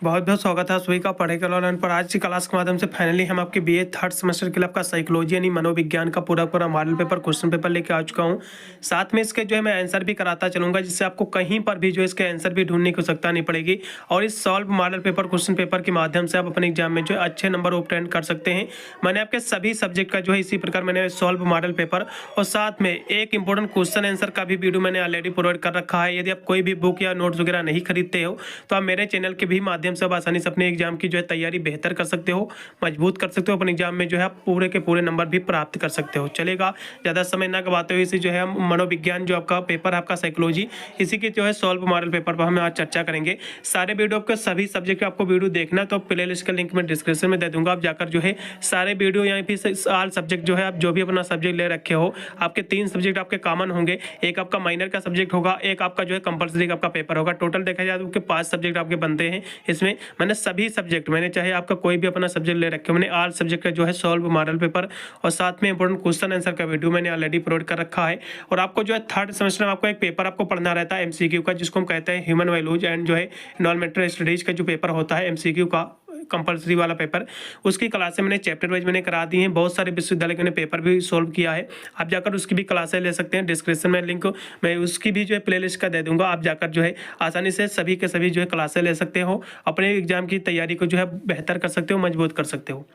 बहुत बहुत स्वागत है आप सभी का पढ़ेगा ऑनलाइन पर। आज की क्लास के माध्यम से फाइनली हम आपके बीए थर्ड सेमेस्टर के लिए आपका साइकोलॉजी यानी मनोविज्ञान का पूरा मॉडल पेपर क्वेश्चन पेपर लेके आ चुका हूं। साथ में इसके जो है मैं आंसर भी कराता चलूंगा, जिससे आपको कहीं पर भी जो है इसके आंसर भी ढूंढने की आवश्यकता नहीं पड़ेगी। और इस solve model paper question paper के माध्यम से आप अपने एग्जाम में जो है अच्छे नंबर ऑब्टेन कर सकते हैं। मैंने आपके सभी सब्जेक्ट का जो है इसी प्रकार मैंने सॉल्व मॉडल पेपर और साथ में एक इंपॉर्टेंट क्वेश्चन आंसर का भी वीडियो मैंने ऑलरेडी प्रोवाइड कर रखा है। यदि आप कोई भी बुक या नोट्स वगैरह नहीं खरीदते हो तो आप मेरे चैनल के भी माध्यम से आप आसानी से अपने एग्जाम की जो है तैयारी बेहतर कर सकते हो, मजबूत कर सकते हो। अपने एग्जाम में जो है आप पूरे के पूरे नंबर भी प्राप्त कर सकते हो। चलेगा, ज़्यादा समय ना गवाते हुए इसी जो है हम मनोविज्ञान जो आपका पेपर है आपका साइकोलॉजी, इसी के जो है सॉल्व मॉडल पेपर पर हम आज चर्चा करेंगे। सारे वीडियो के सभी सब्जेक्ट आपको वीडियो देखना तो प्ले लिस्ट का लिंक मैं डिस्क्रिप्शन में दे दूंगा। आप जाकर जो है सारे वीडियो यहाँ पे ऑल सब्जेक्ट जो है आप जो भी अपना सब्जेक्ट ले रखे हो, आपके 3 सब्जेक्ट आपके कॉमन होंगे। एक आपका माइनर का सब्जेक्ट होगा, एक आपका जो है कंपलसरी आपका पेपर होगा। टोटल देखा जाए तो 5 सब्जेक्ट आपके बनते हैं। इसमें मैंने सभी सब्जेक्ट मैंने चाहे आपका कोई भी अपना सब्जेक्ट ले रखे हो, मैंने ऑल सब्जेक्ट का जो है सॉल्व मॉडल पेपर और साथ में इंपॉर्टेंट क्वेश्चन आंसर का वीडियो मैंने ऑलरेडी प्रोवाइड कर रखा है। और आपको जो है थर्ड सेमेस्टर में आपको एक पेपर आपको पढ़ना रहता है एमसीक्यू का, जिसको हम कहते हैं ह्यूमन वैल्यूज एंड जो है एनवायरमेंटल स्टडीज का जो पेपर होता है एमसीक्यू का कंपलसरी वाला पेपर, उसकी क्लासें मैंने चैप्टर वाइज मैंने करा दी हैं। बहुत सारे विश्वविद्यालय के मैंने पेपर भी सोल्व किया है। आप जाकर उसकी भी क्लासें ले सकते हैं। डिस्क्रिप्शन में लिंक मैं उसकी भी जो है प्लेलिस्ट का दे दूंगा। आप जाकर जो है आसानी से सभी के सभी जो है क्लासें ले सकते हो, अपने एग्जाम की तैयारी को जो है बेहतर कर सकते हो, मजबूत कर सकते हो।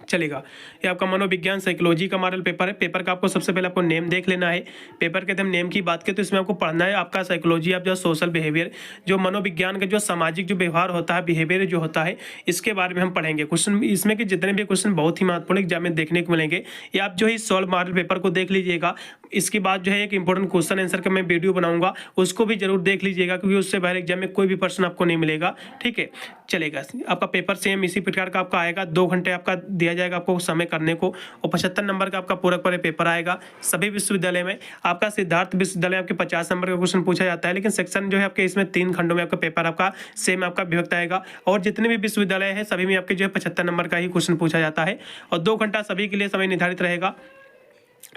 चलेगा, ये आपका मनोविज्ञान साइकोलॉजी का मॉडल पेपर है। पेपर का आपको सबसे पहले आपको नेम देख लेना है। पेपर के हम नेम की बात करें तो इसमें आपको पढ़ना है आपका साइकोलॉजी ऑफ जो सोशल बिहेवियर, जो मनोविज्ञान का जो सामाजिक जो व्यवहार होता है, बिहेवियर जो होता है, इसके बारे में हम पढ़ेंगे। क्वेश्चन इसमें के जितने भी क्वेश्चन बहुत ही महत्वपूर्ण एग्जाम में देखने को मिलेंगे। ये आप जो है सॉल्व मॉडल पेपर को देख लीजिएगा। इसके बाद जो है एक इंपॉर्टेंट क्वेश्चन आंसर का मैं वीडियो बनाऊंगा, उसको भी जरूर देख लीजिएगा, क्योंकि उससे पहले एग्जाम में कोई भी प्रश्न आपको नहीं मिलेगा। ठीक है, चलेगा। आपका पेपर सेम इसी प्रकार का आपका आएगा। 2 घंटे आपका दिया जाएगा आपको समय करने को, और 75 नंबर का आपका पूरा पेपर आएगा। सभी विश्वविद्यालय में आपका सिद्धार्थ विश्वविद्यालय आपके 50 नंबर का क्वेश्चन पूछा जाता है, लेकिन सेक्शन जो है आपके इसमें 3 खंडों में आपका पेपर आपका सेम आपका विभक्त आएगा। और जितने भी विश्वविद्यालय है सभी में आपके जो है 75 नंबर का ही क्वेश्चन पूछा जाता है, और 2 घंटा सभी के लिए समय निर्धारित रहेगा।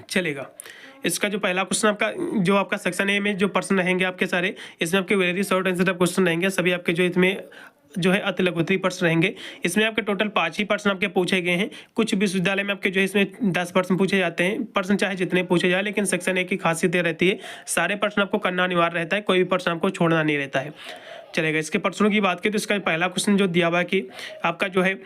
चलेगा, इसका जो पहला क्वेश्चन आपका जो आपका सेक्शन ए में जो प्रश्न रहेंगे आपके सारे, इसमें आपके वेरी शॉर्ट आंसर क्वेश्चन रहेंगे। सभी आपके जो इसमें जो है अति लघुत्तरीय प्रश्न रहेंगे। इसमें आपके टोटल 5 ही प्रश्न आपके पूछे गए हैं। कुछ विश्वविद्यालय में आपके जो है इसमें 10 प्रश्न पूछे जाते हैं। प्रश्न चाहे जितने पूछे जाए, लेकिन सेक्शन ए की खासियत ये रहती है सारे प्रश्न आपको करना अनिवार्य रहता है, कोई भी प्रश्न आपको छोड़ना नहीं रहता है। चलेगा, इसके प्रश्नों की बात करें तो इसका पहला क्वेश्चन जो दिया हुआ है कि आपका जो है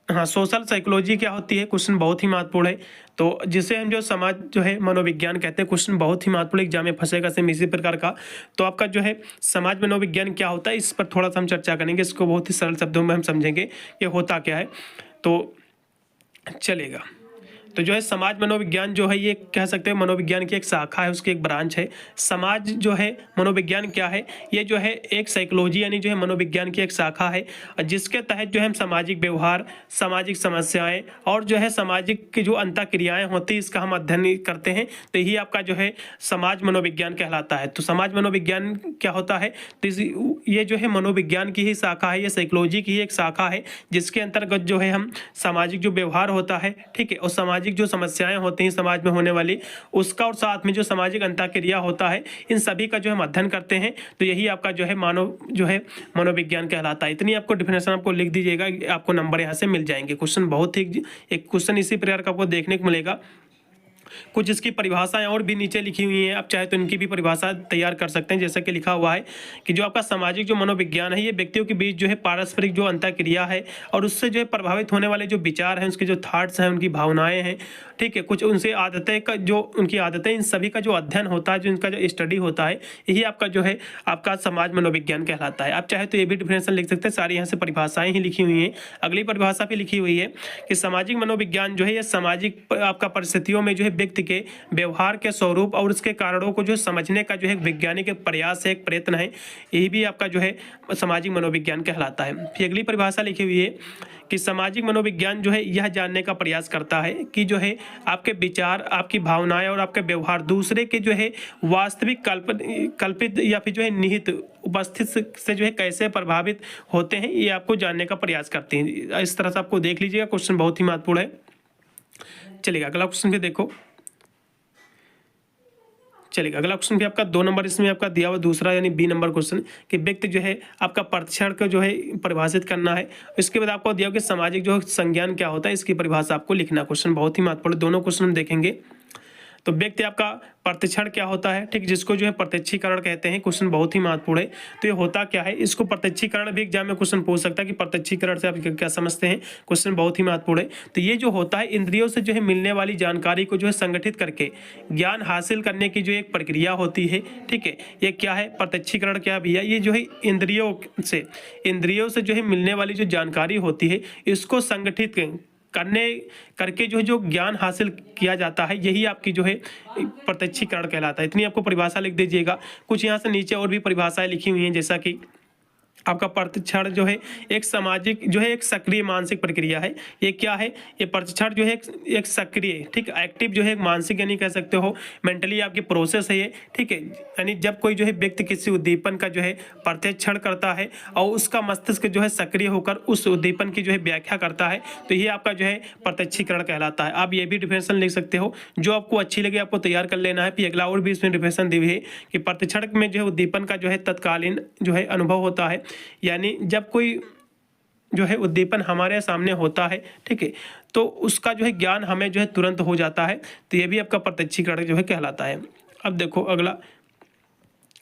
हाँ सोशल साइकोलॉजी क्या होती है, क्वेश्चन बहुत ही महत्वपूर्ण है। तो जिसे हम जो समाज जो है मनोविज्ञान कहते हैं, क्वेश्चन बहुत ही महत्वपूर्ण एग्जाम में फंसेगा सेम इसी प्रकार का। तो आपका जो है समाज मनोविज्ञान क्या होता है, इस पर थोड़ा सा हम चर्चा करेंगे। इसको बहुत ही सरल शब्दों में हम समझेंगे ये होता क्या है। तो चलेगा, तो जो है समाज मनोविज्ञान जो है ये कह सकते हैं मनोविज्ञान की एक शाखा है, उसकी एक ब्रांच है। समाज जो है मनोविज्ञान क्या है, ये जो है एक साइकोलॉजी यानी जो है मनोविज्ञान की एक शाखा है, जिसके तहत जो है हम सामाजिक व्यवहार, सामाजिक समस्याएं और जो है सामाजिक की जो अंतःक्रियाएं होती है इसका हम अध्ययन करते हैं। तो यही आपका जो है समाज मनोविज्ञान कहलाता है। तो समाज मनोविज्ञान क्या होता है, तो ये जो है मनोविज्ञान की ही शाखा है, ये साइकोलॉजी की ही एक शाखा है, जिसके अंतर्गत जो है हम सामाजिक जो व्यवहार होता है, ठीक है, और सामाजिक जो समस्याएं होती हैं समाज में होने वाली उसका, और साथ में जो सामाजिक अंतःक्रिया होता है, इन सभी का जो हम अध्ययन करते हैं। तो यही आपका जो है मानव जो है मनोविज्ञान कहलाता है। इतनी आपको डिफिनेशन आपको लिख दीजिएगा, आपको नंबर यहाँ से मिल जाएंगे। क्वेश्चन बहुत ही एक क्वेश्चन इसी प्रकार का आपको देखने को मिलेगा। कुछ इसकी परिभाषाएं और भी नीचे लिखी हुई हैं, आप चाहे तो इनकी भी परिभाषा तैयार कर सकते हैं। जैसा कि लिखा हुआ है कि जो आपका सामाजिक जो मनोविज्ञान है, ये व्यक्तियों के बीच जो है पारस्परिक जो अंतःक्रिया है और उससे जो है प्रभावित होने वाले जो विचार हैं, उसके जो थॉट्स हैं, उनकी भावनाएं हैं, ठीक है, कुछ उनसे आदतें का जो उनकी आदतें, इन सभी का जो अध्ययन होता है, जो इनका जो स्टडी होता है, यही आपका जो है आपका समाज मनोविज्ञान कहलाता है। आप चाहे तो ये भी डिफिनेशन लिख सकते हैं, सारी यहाँ से परिभाषाएं ही लिखी हुई हैं। अगली परिभाषा भी लिखी हुई है कि सामाजिक मनोविज्ञान जो है ये सामाजिक आपका परिस्थितियों में जो है व्यक्ति के व्यवहार के स्वरूप और उसके कारणों को जो समझने का जो है वैज्ञानिक प्रयास है, एक प्रयत्न है, यही भी आपका जो है सामाजिक मनोविज्ञान कहलाता है। फिर अगली परिभाषा लिखी हुई है कि सामाजिक मनोविज्ञान जो है यह जानने का प्रयास करता है कि जो है आपके विचार, आपकी भावनाएं और आपके व्यवहार दूसरे के जो है वास्तविक कल्पित या फिर जो है निहित उपस्थित से जो है कैसे प्रभावित होते हैं, ये आपको जानने का प्रयास करते हैं। इस तरह से आपको देख लीजिएगा, क्वेश्चन बहुत ही महत्वपूर्ण है। चलिए अगला क्वेश्चन भी देखो। चलिए अगला क्वेश्चन भी आपका 2 नंबर इसमें आपका दिया हुआ दूसरा यानी बी नंबर क्वेश्चन कि व्यक्ति जो है आपका प्रतिक्षण को जो है परिभाषित करना है। इसके बाद आपको दिया कि सामाजिक जो संज्ञान क्या होता है, इसकी परिभाषा आपको लिखना। क्वेश्चन बहुत ही महत्वपूर्ण, दोनों क्वेश्चन हम देखेंगे। तो व्यक्ति आपका प्रतिक्षण क्या होता है, ठीक, जिसको जो है प्रत्यक्षीकरण कहते हैं। क्वेश्चन बहुत ही महत्वपूर्ण है। तो ये होता क्या है, इसको प्रत्यक्षीकरण भी एग्जाम में क्वेश्चन पूछ सकता है कि प्रत्यक्षीकरण से आप क्या समझते हैं। क्वेश्चन बहुत ही महत्वपूर्ण है। तो ये जो होता है इंद्रियों से जो है मिलने वाली जानकारी को जो है संगठित करके ज्ञान हासिल करने की जो एक प्रक्रिया होती है, ठीक है। ये क्या है, प्रत्यक्षीकरण क्या भैया, ये जो है इंद्रियों से जो है मिलने वाली जो जानकारी होती है इसको संगठित करके जो ज्ञान हासिल किया जाता है, यही आपकी जो है प्रत्यक्षीकरण कहलाता है। इतनी आपको परिभाषा लिख दीजिएगा। कुछ यहाँ से नीचे और भी परिभाषाएं लिखी हुई हैं, जैसा कि आपका प्रतिक्षण जो है एक सामाजिक जो है एक सक्रिय मानसिक प्रक्रिया है। ये क्या है, ये प्रतिक्षण जो है एक सक्रिय, ठीक, एक्टिव जो है एक मानसिक यानी कह सकते हो मेंटली आपकी प्रोसेस है ये, ठीक है। यानी जब कोई जो है व्यक्ति किसी उद्दीपन का जो है प्रत्यक्षण करता है और उसका मस्तिष्क जो है सक्रिय होकर उस उद्दीपन की जो है व्याख्या करता है, तो ये आपका जो है प्रत्यक्षीकरण कहलाता है। आप ये भी डिफिनेशन लिख सकते हो, जो आपको अच्छी लगे आपको तैयार कर लेना है। फिर अगला और भी इसमें डिफिनेशन दी हुई है कि प्रतिक्षण में जो है उद्दीपन का जो है तत्कालीन जो है अनुभव होता है, यानी जब कोई जो है उद्दीपन हमारे सामने होता है, ठीक है, तो उसका जो है ज्ञान हमें जो है तुरंत हो जाता है। तो ये भी आपका प्रत्यक्षीकरण जो है कहलाता है। अब देखो अगला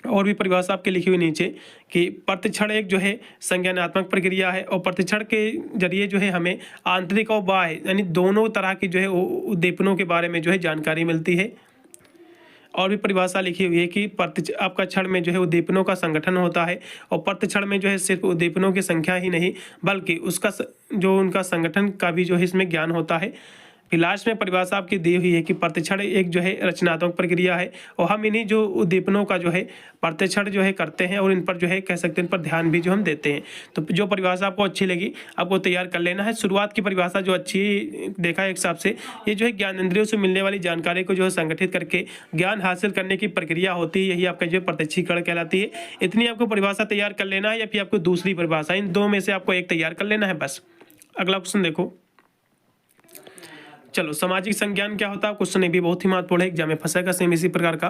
और भी परिभाषा आपके लिखी हुई नीचे कि प्रतिक्षण एक जो है संज्ञानात्मक प्रक्रिया है और प्रतिक्षण के जरिए जो है हमें आंतरिक और बाह्य यानी दोनों तरह की जो है उद्दीपनों के बारे में जो है जानकारी मिलती है। और भी परिभाषा लिखी हुई है कि आपका क्षण में जो है उद्दीपनों का संगठन होता है और प्रतिक्षण में जो है सिर्फ उद्दीपनों की संख्या ही नहीं बल्कि उसका जो उनका संगठन का भी जो है इसमें ज्ञान होता है। फिर लास्ट में परिभाषा आपकी दी हुई है कि प्रतिक्षण एक जो है रचनात्मक प्रक्रिया है और हम इन्हीं जो उद्दीपनों का जो है प्रतिक्षण जो है करते हैं और इन पर जो है कह सकते हैं इन पर ध्यान भी जो हम देते हैं। तो जो परिभाषा आपको अच्छी लगी आपको तैयार कर लेना है। शुरुआत की परिभाषा जो अच्छी देखा है एक हिसाब से, ये जो है ज्ञानेंद्रियों से मिलने वाली जानकारी को जो है संगठित करके ज्ञान हासिल करने की प्रक्रिया होती है, यही आपका जो है प्रत्यक्षीकरण कहलाती है। इतनी आपको परिभाषा तैयार कर लेना है या फिर आपको दूसरी परिभाषा, इन दो में से आपको एक तैयार कर लेना है बस। अगला क्वेश्चन देखो, चलो सामाजिक संज्ञान क्या होता है, क्वेश्चन भी बहुत ही महत्वपूर्ण है, एग्जाम में फंसेगा सेम इसी प्रकार का।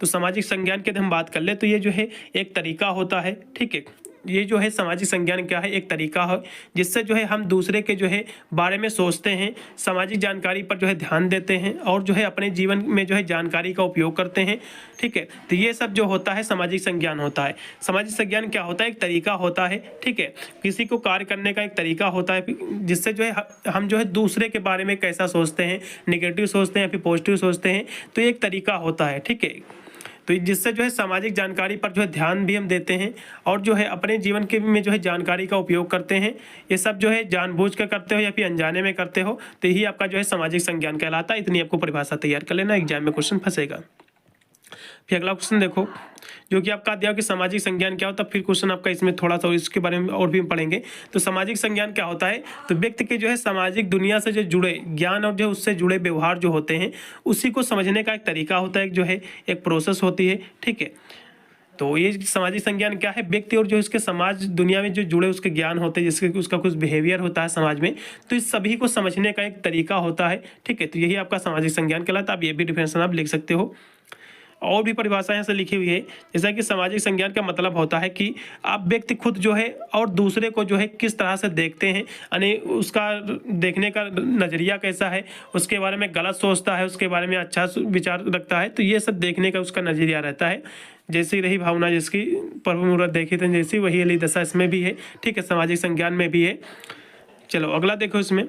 तो सामाजिक संज्ञान के हम बात कर ले तो ये जो है एक तरीका होता है, ठीक है। ये जो है सामाजिक संज्ञान क्या है, एक तरीका है जिससे जो है हम दूसरे के जो है बारे में सोचते हैं, सामाजिक जानकारी पर जो है ध्यान देते हैं और जो है अपने जीवन में जो है जानकारी का उपयोग करते हैं, ठीक है। तो ये सब जो होता है सामाजिक संज्ञान होता है। सामाजिक संज्ञान क्या होता है, एक तरीका होता है, ठीक है। किसी को कार्य करने का एक तरीका होता है जिससे जो है हम जो है दूसरे के बारे में कैसा सोचते हैं, नेगेटिव सोचते हैं या फिर पॉजिटिव सोचते हैं, तो ये एक तरीका होता है, ठीक है। तो जिससे जो है सामाजिक जानकारी पर जो है ध्यान भी हम देते हैं और जो है अपने जीवन के में जो है जानकारी का उपयोग करते हैं। ये सब जो है जानबूझ कर करते हो या फिर अनजाने में करते हो, तो यही आपका जो है सामाजिक संज्ञान कहलाता है। इतनी आपको परिभाषा तैयार कर लेना, एग्जाम में क्वेश्चन फंसेगा। फिर अगला क्वेश्चन देखो जो कि आपका दिया कि सामाजिक संज्ञान क्या होता है, फिर क्वेश्चन आपका इसमें थोड़ा सा इसके बारे में और भी पढ़ेंगे। तो सामाजिक संज्ञान क्या होता है, तो व्यक्ति के जो है सामाजिक दुनिया से जो जुड़े ज्ञान और जो उससे जुड़े व्यवहार जो होते हैं उसी को समझने का एक तरीका होता है, जो है एक प्रोसेस होती है, ठीक है। तो ये सामाजिक संज्ञान क्या है, व्यक्ति और जो इसके समाज दुनिया में जो जुड़े उसके ज्ञान होते हैं, जिसके उसका कुछ बिहेवियर होता है समाज में, तो इस सभी को समझने का एक तरीका होता है, ठीक है। तो यही आपका सामाजिक संज्ञान कहलाता है। आप ये भी डिफिनेशन आप लिख सकते हो। और भी परिभाषा यहाँ से लिखी हुई है, जैसा कि सामाजिक संज्ञान का मतलब होता है कि आप व्यक्ति खुद जो है और दूसरे को जो है किस तरह से देखते हैं, यानी उसका देखने का नज़रिया कैसा है, उसके बारे में गलत सोचता है, उसके बारे में अच्छा विचार रखता है, तो ये सब देखने का उसका नज़रिया रहता है। जैसी रही भावना जिसकी प्रभु मुहूर्त देखी थे जैसी वही अली दशा इसमें भी है, ठीक है, सामाजिक संज्ञान में भी है। चलो अगला देखो इसमें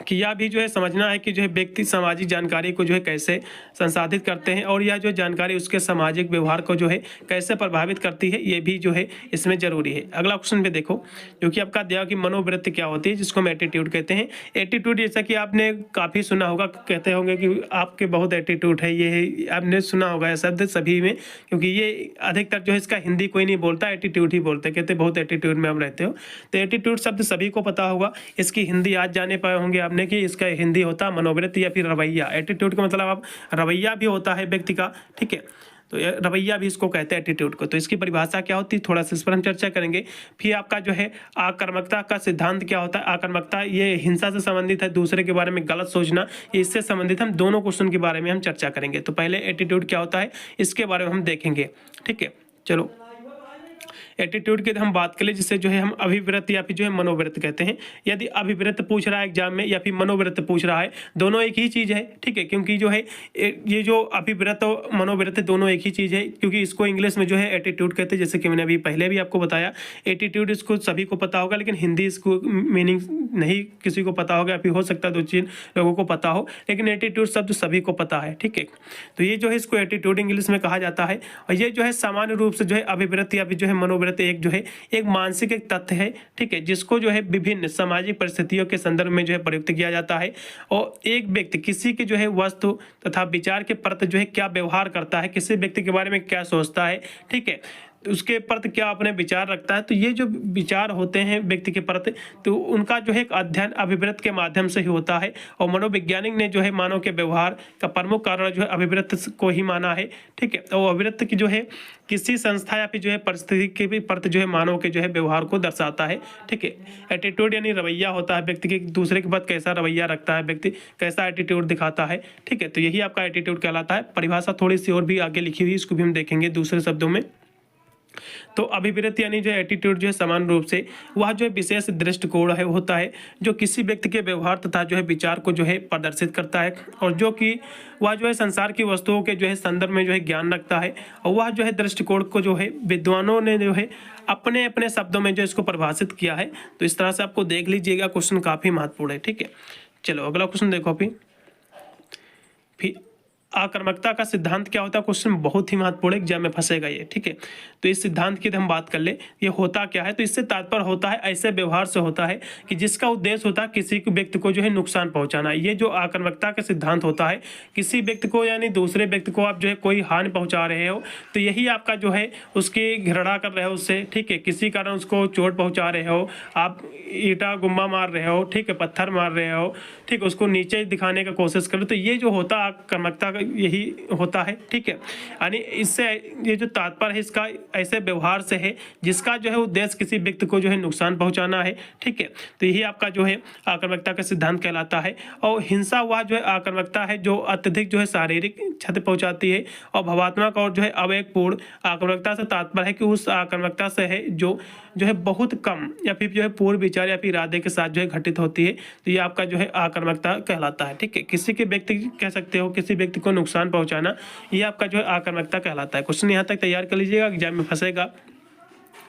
कि यह भी जो है समझना है कि जो है व्यक्ति सामाजिक जानकारी को जो है कैसे संसाधित करते हैं और यह जो जानकारी उसके सामाजिक व्यवहार को जो है कैसे प्रभावित करती है, ये भी जो है इसमें जरूरी है। अगला क्वेश्चन पे देखो जो कि आपका दिया कि मनोवृत्ति क्या होती है, जिसको हम एटीट्यूड कहते हैं। एटीट्यूड जैसा कि आपने काफ़ी सुना होगा, कहते होंगे कि आपके बहुत एटीट्यूड है, ये आपने सुना होगा यह शब्द सभी में, क्योंकि ये अधिकतर जो है इसका हिंदी कोई नहीं बोलता, एटीट्यूड ही बोलते, कहते बहुत एटीट्यूड में आप रहते हो। तो एटीट्यूड शब्द सभी को पता होगा, इसकी हिंदी आज जाने पाए होंगे आपने कि इसका हिंदी होता है मनोवृत्ति या फिर रवैया। एटीट्यूड का मतलब आप रवैया भी होता है व्यक्ति का, ठीक है। तो रवैया भी इसको कहते हैं एटीट्यूड को। तो इसकी परिभाषा क्या होती है, थोड़ा सा इस पर हम चर्चा करेंगे। फिर आपका जो है आक्रामकता का सिद्धांत क्या होता है। आक्रामकता ये हिंसा से संबंधित है, दूसरे के बारे में गलत सोचना, इससे संबंधित हम दोनों क्वेश्चन के बारे में हम चर्चा करेंगे। तो पहले एटीट्यूड क्या होता है इसके बारे में हम देखेंगे, ठीक है। चलो एटीट्यूड की हम बात करें, जिससे जो है हम अभिवृत्त या फिर जो है मनोवृत्त कहते हैं। यदि अभिवृत्त पूछ रहा है एग्जाम में या फिर मनोवृत्त पूछ रहा है, दोनों एक ही चीज़ है, ठीक है। क्योंकि जो है ये जो अभिवृत्त और मनोवृत्त दोनों एक ही चीज़ है, क्योंकि इसको इंग्लिश में जो है एटीट्यूड कहते हैं। जैसे कि मैंने अभी पहले भी आपको बताया, एटीट्यूड इसको सभी को पता होगा, लेकिन हिंदी इसको मीनिंग नहीं किसी को पता होगा, फिर हो सकता है 2-3 लोगों को पता हो, लेकिन एटीट्यूड शब्द सभी को पता है, ठीक है। तो ये जो है इसको एटीट्यूड इंग्लिश में कहा जाता है। और ये जो है सामान्य रूप से जो है अभिवृत्त या फिर जो है मनोवृत्त एक जो है एक मानसिक एक तथ्य है, ठीक है, जिसको जो है विभिन्न सामाजिक परिस्थितियों के संदर्भ में जो है प्रयुक्त किया जाता है। और एक व्यक्ति किसी के जो है वस्तु तथा विचार के प्रति जो है क्या व्यवहार करता है, किसी व्यक्ति के बारे में क्या सोचता है, ठीक है, उसके प्रति क्या अपने विचार रखता है। तो ये जो विचार होते हैं व्यक्ति के प्रति, तो उनका जो है एक अध्ययन अभिवृत्त के माध्यम से ही होता है। और मनोवैज्ञानिक ने जो है मानव के व्यवहार का प्रमुख कारण जो है अभिवृत्त को ही माना है, ठीक है। और अभिवृत्त की जो है किसी संस्था या फिर जो है परिस्थिति के भी प्रति जो है मानव के जो है व्यवहार को दर्शाता है, ठीक है। एटीट्यूड यानी रवैया होता है, व्यक्ति के दूसरे के प्रति कैसा रवैया रखता है, व्यक्ति कैसा एटीट्यूड दिखाता है, ठीक है। तो यही आपका एटीट्यूड कहलाता है। परिभाषा थोड़ी सी और भी आगे लिखी हुई, इसको भी हम देखेंगे दूसरे शब्दों में। तो अभिवृत्त यानी जो एटीट्यूड जो है समान रूप से वह जो है विशेष दृष्टिकोण है होता है, जो किसी व्यक्ति के व्यवहार तथा जो है विचार को जो है प्रदर्शित करता है, और जो कि वह जो है संसार की वस्तुओं के जो है संदर्भ में जो है ज्ञान रखता है। और वह जो है दृष्टिकोण को जो है विद्वानों ने जो है अपने अपने शब्दों में जो इसको परिभाषित किया है। तो इस तरह से आपको देख लीजिएगा, क्वेश्चन काफ़ी महत्वपूर्ण है, ठीक है। चलो अगला क्वेश्चन देखो। फिर आक्रामकता का सिद्धांत क्या होता है, क्वेश्चन बहुत ही महत्वपूर्ण एग्जाम में फंसेगा ये, ठीक है। तो इस सिद्धांत की हम बात कर ले, ये होता क्या है। तो इससे तात्पर्य होता है ऐसे व्यवहार से होता है कि जिसका उद्देश्य होता है किसी व्यक्ति को जो है नुकसान पहुंचाना। ये जो आक्रामकता का सिद्धांत होता है, किसी व्यक्ति को यानी दूसरे व्यक्ति को आप जो है कोई हानि पहुंचा रहे हो, तो यही आपका जो है उसकी घृणा कर रहे हो उससे, ठीक है। किसी कारण उसको चोट पहुंचा रहे हो, आप ईटा गुम्बा मार रहे हो, ठीक है, पत्थर मार रहे हो, ठीक, उसको नीचे दिखाने का कोशिश करो। तो ये जो होता है आक्रामकता का यही होता है, ठीक है। यानी इससे ये जो तात्पर्य है इसका ऐसे व्यवहार से है जिसका जो है उद्देश्य किसी व्यक्ति को जो है नुकसान पहुंचाना है, ठीक है। तो यही आपका जो है आक्रामकता का सिद्धांत कहलाता है। और हिंसा वह जो है आक्रामकता है जो अत्यधिक जो है शारीरिक क्षति पहुंचाती है। और भावात्मक और जो है अवेगपूर्ण आक्रामकता से तात्पर्य है कि उस आक्रामकता से है जो है बहुत कम या फिर जो है पूर्व विचार या फिर इरादे के साथ जो है घटित होती है। तो ये आपका जो है आक्रामकता कहलाता है, ठीक है। किसी के व्यक्ति कह सकते हो किसी व्यक्ति को नुकसान पहुंचाना, ये आपका जो है आक्रामकता कहलाता है। क्वेश्चन यहाँ तक तैयार कर लीजिएगा, एग्जाम में फंसेगा।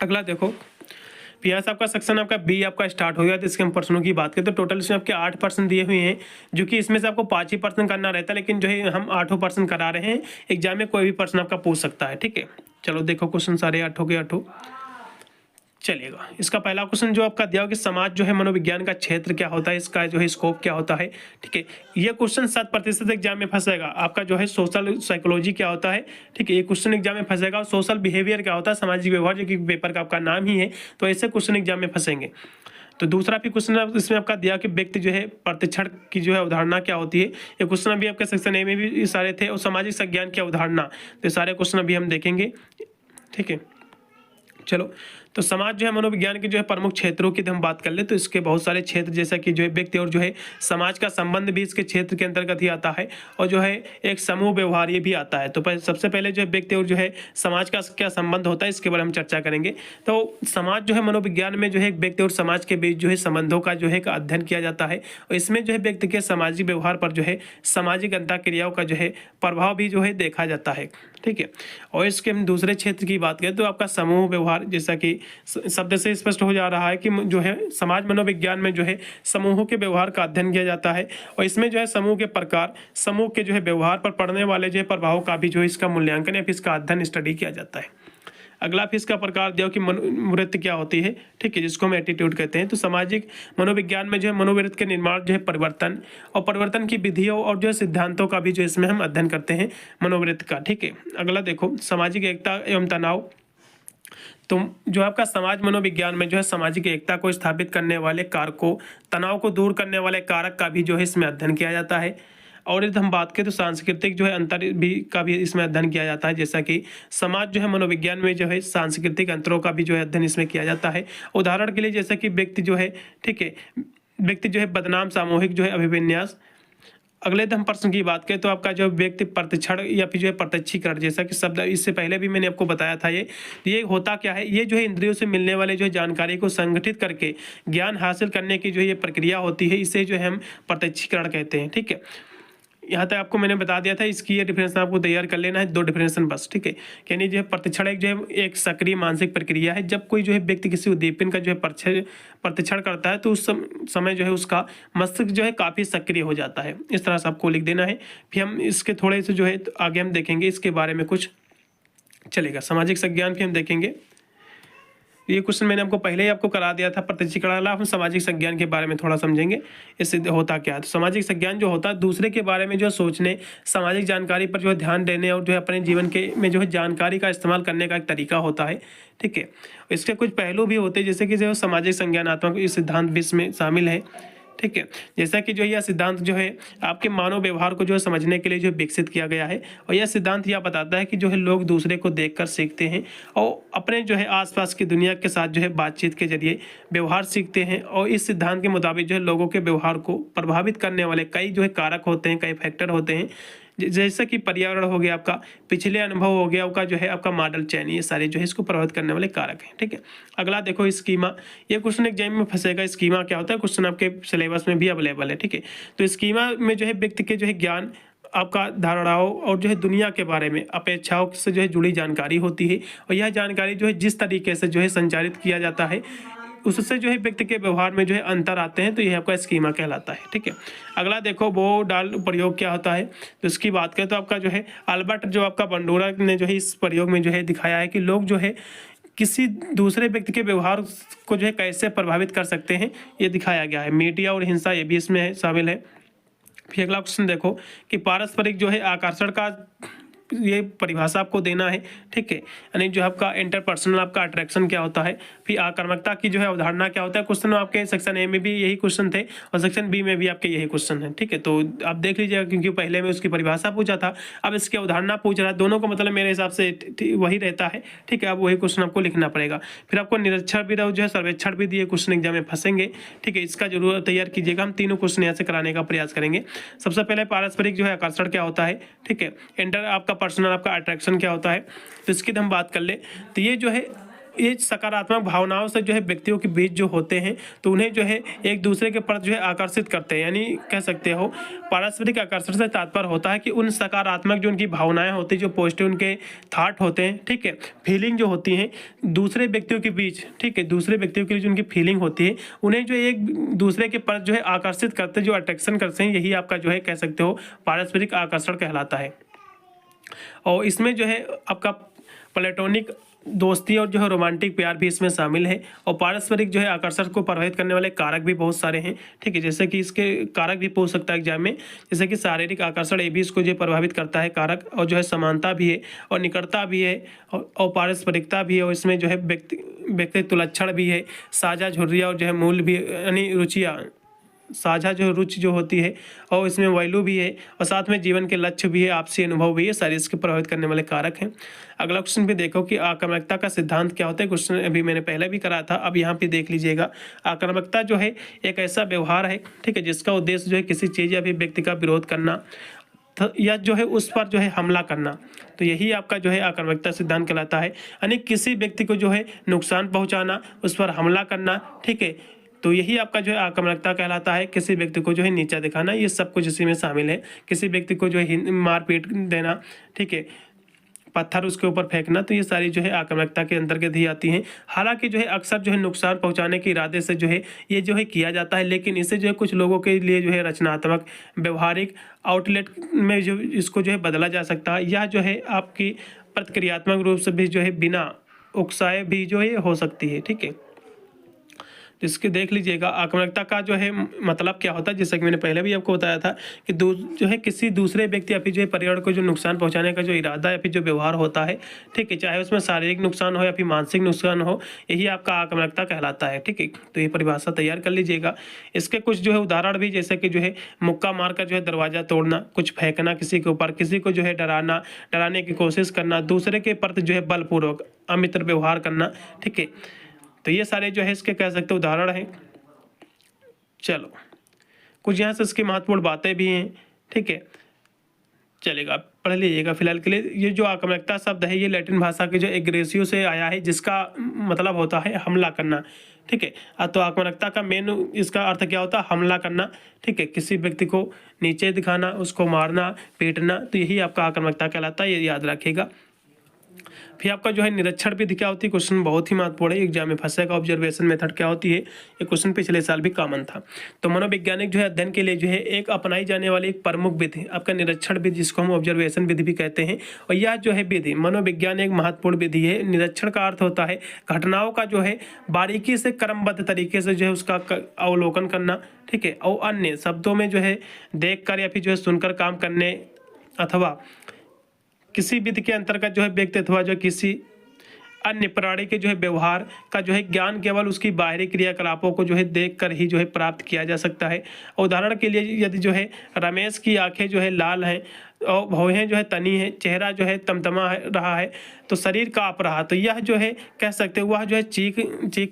अगला देखो, पियास आपका सेक्शन आपका बी आपका स्टार्ट हो गया। तो इसके हम प्रश्नों की बात करें तो टोटल इसमें आपके 8 प्रश्न दिए हुए हैं, जो कि इसमें से आपको 5 ही प्रश्न करना रहता है, लेकिन जो है हम 8 प्रश्न करा रहे हैं। एग्जाम में कोई भी प्रश्न आपका पूछ सकता है, ठीक है। चलो देखो क्वेश्चन सारे 8 के 8 चलिएगा। इसका पहला क्वेश्चन जो आपका दिया हो कि समाज जो है मनोविज्ञान का क्षेत्र क्या होता है, इसका जो है स्कोप क्या होता है, ठीक है। ये क्वेश्चन 7% एग्जाम में फंसेगा। आपका जो है सोशल साइकोलॉजी क्या होता है, ठीक है, ये क्वेश्चन एग्जाम में फंसेगा। और सोशल बिहेवियर क्या होता है, सामाजिक व्यवहार, जो कि पेपर का आपका नाम ही है, तो ऐसे क्वेश्चन एग्जाम में फंसेंगे। तो दूसरा भी क्वेश्चन इसमें आपका दिया कि व्यक्ति जो है प्रतिक्षण की जो है अवधारणा क्या होती है, ये क्वेश्चन अभी आपके सेक्शन ए में भी सारे थे। और सामाजिक संज्ञान की अवधारणा, तो सारे क्वेश्चन अभी हम देखेंगे, ठीक है। चलो, तो समाज जो है मनोविज्ञान के जो है प्रमुख क्षेत्रों की हम बात कर ले तो इसके बहुत सारे क्षेत्र, जैसा कि जो है व्यक्ति और जो है समाज का संबंध भी इसके क्षेत्र के अंतर्गत ही आता है। और जो है एक समूह व्यवहार ये भी आता है। तो सबसे पहले जो है व्यक्ति और जो है समाज का क्या संबंध होता है, इसके बारे में चर्चा करेंगे। तो समाज जो है मनोविज्ञान में जो है व्यक्ति और समाज के बीच जो है संबंधों का जो है अध्ययन किया जाता है। और इसमें जो है व्यक्ति के सामाजिक व्यवहार पर जो है सामाजिक अंतःक्रियाओं का जो है प्रभाव भी जो है देखा जाता है, ठीक है। और इसके हम दूसरे क्षेत्र की बात करें तो आपका समूह व्यवहार, जैसा कि शब्द से स्पष्ट हो जा रहा है कि जो है समाज मनोविज्ञान में जो है समूहों के व्यवहार का अध्ययन किया जाता है। और इसमें जो है समूह के प्रकार, समूह के जो है व्यवहार पर पड़ने वाले जो है प्रभाव का भी जो है इसका मूल्यांकन या फिर इसका अध्ययन स्टडी किया जाता है। अगला फिर इसका प्रकार दिया कि मनोवृत्ति क्या होती है, ठीक है, जिसको हम एटीट्यूड कहते हैं। तो सामाजिक मनोविज्ञान में जो है मनोवृत्ति के निर्माण जो है परिवर्तन और परिवर्तन की विधियों और जो है सिद्धांतों का भी जो इसमें हम अध्ययन करते हैं मनोवृत्ति का, ठीक है। अगला देखो, सामाजिक एकता एवं तनाव। तो जो आपका समाज मनोविज्ञान में जो है सामाजिक एकता को स्थापित करने वाले कारकों, तनाव को दूर करने वाले कारक का भी जो है इसमें अध्ययन किया जाता है। और यदि हम बात करें तो सांस्कृतिक जो है अंतर भी का भी इसमें अध्ययन किया जाता है, जैसा कि समाज जो है मनोविज्ञान में जो है सांस्कृतिक अंतरों का भी जो है अध्ययन इसमें किया जाता है। उदाहरण के लिए जैसा कि व्यक्ति जो है, ठीक है, व्यक्ति जो है बदनाम सामूहिक जो है अभिविन्यास। अगले हम प्रश्न की बात करें तो आपका जो व्यक्ति प्रतिक्षण या फिर जो है प्रत्यक्षीकरण, जैसा कि शब्द इससे पहले भी मैंने आपको बताया था, ये होता क्या है, ये जो है इंद्रियों से मिलने वाले जो है जानकारी को संगठित करके ज्ञान हासिल करने की जो ये प्रक्रिया होती है, इसे जो है हम प्रत्यक्षीकरण कहते हैं। ठीक है, यहाँ तक आपको मैंने बता दिया था, इसकी ये डिफरेंस आपको तैयार कर लेना है, 2 डिफरेंशन बस। ठीक है, यानी जो है प्रतिक्षण एक जो है एक सक्रिय मानसिक प्रक्रिया है। जब कोई जो है व्यक्ति किसी उद्दीपन का जो है प्रतिक्षण करता है तो उस समय जो है उसका मस्तिष्क जो है काफ़ी सक्रिय हो जाता है। इस तरह से आपको लिख देना है। फिर हम इसके थोड़े से जो है आगे हम देखेंगे इसके बारे में कुछ चलेगा। सामाजिक संज्ञान भी हम देखेंगे। ये क्वेश्चन मैंने आपको पहले ही आपको करा दिया था प्रत्यक्षीकरण वाला। हम सामाजिक संज्ञान के बारे में थोड़ा समझेंगे, इससे होता क्या है। तो सामाजिक संज्ञान जो होता है दूसरे के बारे में जो सोचने, सामाजिक जानकारी पर जो है ध्यान देने और जो है अपने जीवन के में जो है जानकारी का इस्तेमाल करने का एक तरीका होता है। ठीक है, इसके कुछ पहलू भी होते हैं, जैसे कि जो सामाजिक संज्ञानात्मक इस सिद्धांत भी इसमें शामिल है। ठीक है, जैसा कि जो यह सिद्धांत जो है आपके मानव व्यवहार को जो है समझने के लिए जो विकसित किया गया है, और यह सिद्धांत यह बताता है कि जो है लोग दूसरे को देखकर सीखते हैं और अपने जो है आसपास की दुनिया के साथ जो है बातचीत के जरिए व्यवहार सीखते हैं। और इस सिद्धांत के मुताबिक जो है लोगों के व्यवहार को प्रभावित करने वाले कई जो है कारक होते हैं, कई फैक्टर होते हैं, जैसा कि पर्यावरण हो गया, आपका पिछले अनुभव हो गया, आपका जो है आपका मॉडल चयन, ये सारे जो है इसको प्रभावित करने वाले कारक हैं। ठीक है, अगला देखो स्कीमा। ये क्वेश्चन एग्जाम में फंसेगा। स्कीमा क्या होता है, क्वेश्चन आपके सिलेबस में भी अवेलेबल है। ठीक है, तो स्कीमा में जो है व्यक्ति के जो है ज्ञान, आपका धारणाओं और जो है दुनिया के बारे में अपेक्षाओं से जो है जुड़ी जानकारी होती है, और यह जानकारी जो है जिस तरीके से जो है संचारित किया जाता है उससे जो है व्यक्ति के व्यवहार में जो है अंतर आते हैं, तो यह आपका स्कीमा कहलाता है। ठीक है, अगला देखो वो डाल प्रयोग क्या होता है। तो इसकी बात करें तो आपका जो है अल्बर्ट जो आपका बंडोरा ने जो है इस प्रयोग में जो है दिखाया है कि लोग जो है किसी दूसरे व्यक्ति के व्यवहार को जो है कैसे प्रभावित कर सकते हैं, ये दिखाया गया है। मीडिया और हिंसा ये भी इसमें शामिल है। फिर अगला क्वेश्चन देखो कि पारस्परिक जो है आकर्षण का ये परिभाषा आपको देना है। ठीक है, यानी जो आपका इंटरपर्सनल आपका अट्रैक्शन क्या होता है, फिर आक्रामकता की जो है अवधारणा क्या होता है। क्वेश्चन आपके सेक्शन ए में भी यही क्वेश्चन थे और सेक्शन बी में भी आपके यही क्वेश्चन है। ठीक है, तो आप देख लीजिएगा, क्योंकि पहले में उसकी परिभाषा पूछा था, अब इसकी अवधारणा पूछ रहा है, दोनों का मतलब मेरे हिसाब से वही रहता है। ठीक है, अब वही क्वेश्चन आपको लिखना पड़ेगा। फिर आपको निरीक्षण भी जो है सर्वेक्षण भी दिए, क्वेश्चन एग्जाम में फंसेंगे। ठीक है, इसका जरूर तैयार कीजिएगा। हम तीनों क्वेश्चन यहाँ से कराने का प्रयास करेंगे। सबसे पहले पारस्परिक जो है आकर्षण क्या होता है। ठीक है, इंटर आपका पर्सनल आपका अट्रैक्शन क्या होता है, तो इसकी हम बात कर ले तो ये जो है ये सकारात्मक भावनाओं से जो है व्यक्तियों के बीच जो होते हैं, तो उन्हें जो है एक दूसरे के प्रति जो है आकर्षित करते हैं। यानी कह सकते हो पारस्परिक आकर्षण से तात्पर्य होता है कि उन सकारात्मक जो उनकी भावनाएं होती है, जो पॉजिटिव उनके थॉट होते हैं, ठीक है, फीलिंग जो होती हैं दूसरे व्यक्तियों के बीच, ठीक है, दूसरे व्यक्तियों के लिए जो उनकी फीलिंग होती है, उन्हें जो एक दूसरे के प्रति जो है आकर्षित करते, जो अट्रैक्शन करते हैं, यही आपका जो है कह सकते हो पारस्परिक आकर्षण कहलाता है। और इसमें जो है आपका प्लेटोनिक दोस्ती और जो है रोमांटिक प्यार भी इसमें शामिल है। और पारस्परिक जो है आकर्षण को प्रभावित करने वाले कारक भी बहुत सारे हैं। ठीक है, जैसे कि इसके कारक भी पूछ सकता है एग्जाम में, जैसे कि शारीरिक आकर्षण ये भी इसको जो प्रभावित करता है कारक, और जो है समानता भी है और निकटता भी है और पारस्परिकता भी है, और इसमें जो है व्यक्तित्व लक्षण भी है, साझा झुर्रियाँ और जो है मूल भी, यानी रुचियाँ, साझा जो रुचि जो होती है, और इसमें वैल्यू भी है, और साथ में जीवन के लक्ष्य भी है, आपसी अनुभव भी है, सारे इसके प्रभावित करने वाले कारक हैं। अगला क्वेश्चन भी देखो कि आक्रामकता का सिद्धांत क्या होता है। क्वेश्चन अभी मैंने पहले भी करा था, अब यहाँ पे देख लीजिएगा। आक्रामकता जो है एक ऐसा व्यवहार है, ठीक है, जिसका उद्देश्य जो है किसी चीज़ या फिर व्यक्ति का विरोध करना या जो है उस पर जो है हमला करना, तो यही आपका जो है आक्रामकता सिद्धांत कहलाता है। यानी किसी व्यक्ति को जो है नुकसान पहुँचाना, उस पर हमला करना, ठीक है, तो यही आपका जो है आक्रामकता कहलाता है। किसी व्यक्ति को जो है नीचा दिखाना, ये सब कुछ इसी में शामिल है। किसी व्यक्ति को जो है मारपीट देना, ठीक है, पत्थर उसके ऊपर फेंकना, तो ये सारी जो है आक्रामकता के अंतर्गत ही आती हैं। हालांकि जो है अक्सर जो है नुकसान पहुंचाने के इरादे से जो है ये जो है किया जाता है, लेकिन इसे जो है कुछ लोगों के लिए जो है रचनात्मक व्यवहारिक आउटलेट में जो इसको जो है बदला जा सकता है, या जो है आपकी प्रतिक्रियात्मक रूप से भी जो है बिना उकसाए भी जो है हो सकती है। ठीक है, तो इसकी देख लीजिएगा आक्रामकता का जो है मतलब क्या होता है, जैसे कि मैंने पहले भी आपको बताया था कि जो है किसी दूसरे व्यक्ति या फिर जो है पर्यावरण को जो नुकसान पहुंचाने का जो इरादा या फिर जो व्यवहार होता है, ठीक है, चाहे उसमें शारीरिक नुकसान हो या फिर मानसिक नुकसान हो, यही आपका आक्रामकता कहलाता है। ठीक है, तो ये परिभाषा तैयार कर लीजिएगा। इसके कुछ जो है उदाहरण भी, जैसे कि जो है मुक्का मारकर जो है दरवाजा तोड़ना, कुछ फेंकना किसी के ऊपर, किसी को जो है डराने की कोशिश करना, दूसरे के प्रति जो है बलपूर्वक अमित्र व्यवहार करना। ठीक है, तो ये सारे जो है इसके कह सकते उदाहरण हैं। चलो कुछ यहाँ से इसकी महत्वपूर्ण बातें भी हैं। ठीक है, चलेगा, पढ़ लीजिएगा फिलहाल के लिए। ये जो आक्रामकता शब्द है ये लैटिन भाषा के जो एग्रेसिव से आया है, जिसका मतलब होता है हमला करना। ठीक है, तो आक्रामकता का मेन इसका अर्थ क्या होता है, हमला करना। ठीक है, किसी व्यक्ति को नीचे दिखाना, उसको मारना, पीटना, तो यही आपका आक्रामकता कहलाता है, ये याद रखिएगा। फिर आपका जो है निरीक्षण विधि क्या होती है, क्वेश्चन बहुत ही महत्वपूर्ण है, एग्जाम में फंसेगा। ऑब्जर्वेशन मेथड क्या होती है, ये क्वेश्चन पिछले साल भी कॉमन था। तो मनोवैज्ञानिक जो है अध्ययन के लिए जो है एक अपनाई जाने वाली एक प्रमुख विधि आपका निरीक्षण विधि, जिसको हम ऑब्जर्वेशन विधि भी कहते हैं। और यह जो है विधि मनोविज्ञान एक महत्वपूर्ण विधि है। निरीक्षण का अर्थ होता है घटनाओं का जो है बारीकी से क्रमबद्ध तरीके से जो है उसका अवलोकन करना। ठीक है, और अन्य शब्दों में जो है देख कर या फिर जो है सुनकर काम करने, अथवा किसी विधि के अंतर्गत जो है व्यक्ति अथवा जो किसी अन्य प्राणी के जो है व्यवहार का जो है ज्ञान केवल उसकी बाहरी क्रियाकलापों को जो है देखकर ही जो है प्राप्त किया जा सकता है। उदाहरण के लिए यदि जो है रमेश की आंखें जो है लाल हैं और भौहें जो है तनी है, चेहरा जो है तमतमा रहा है, तो शरीर काँप रहा, तो यह जो है कह सकते हैं वह जो है चीख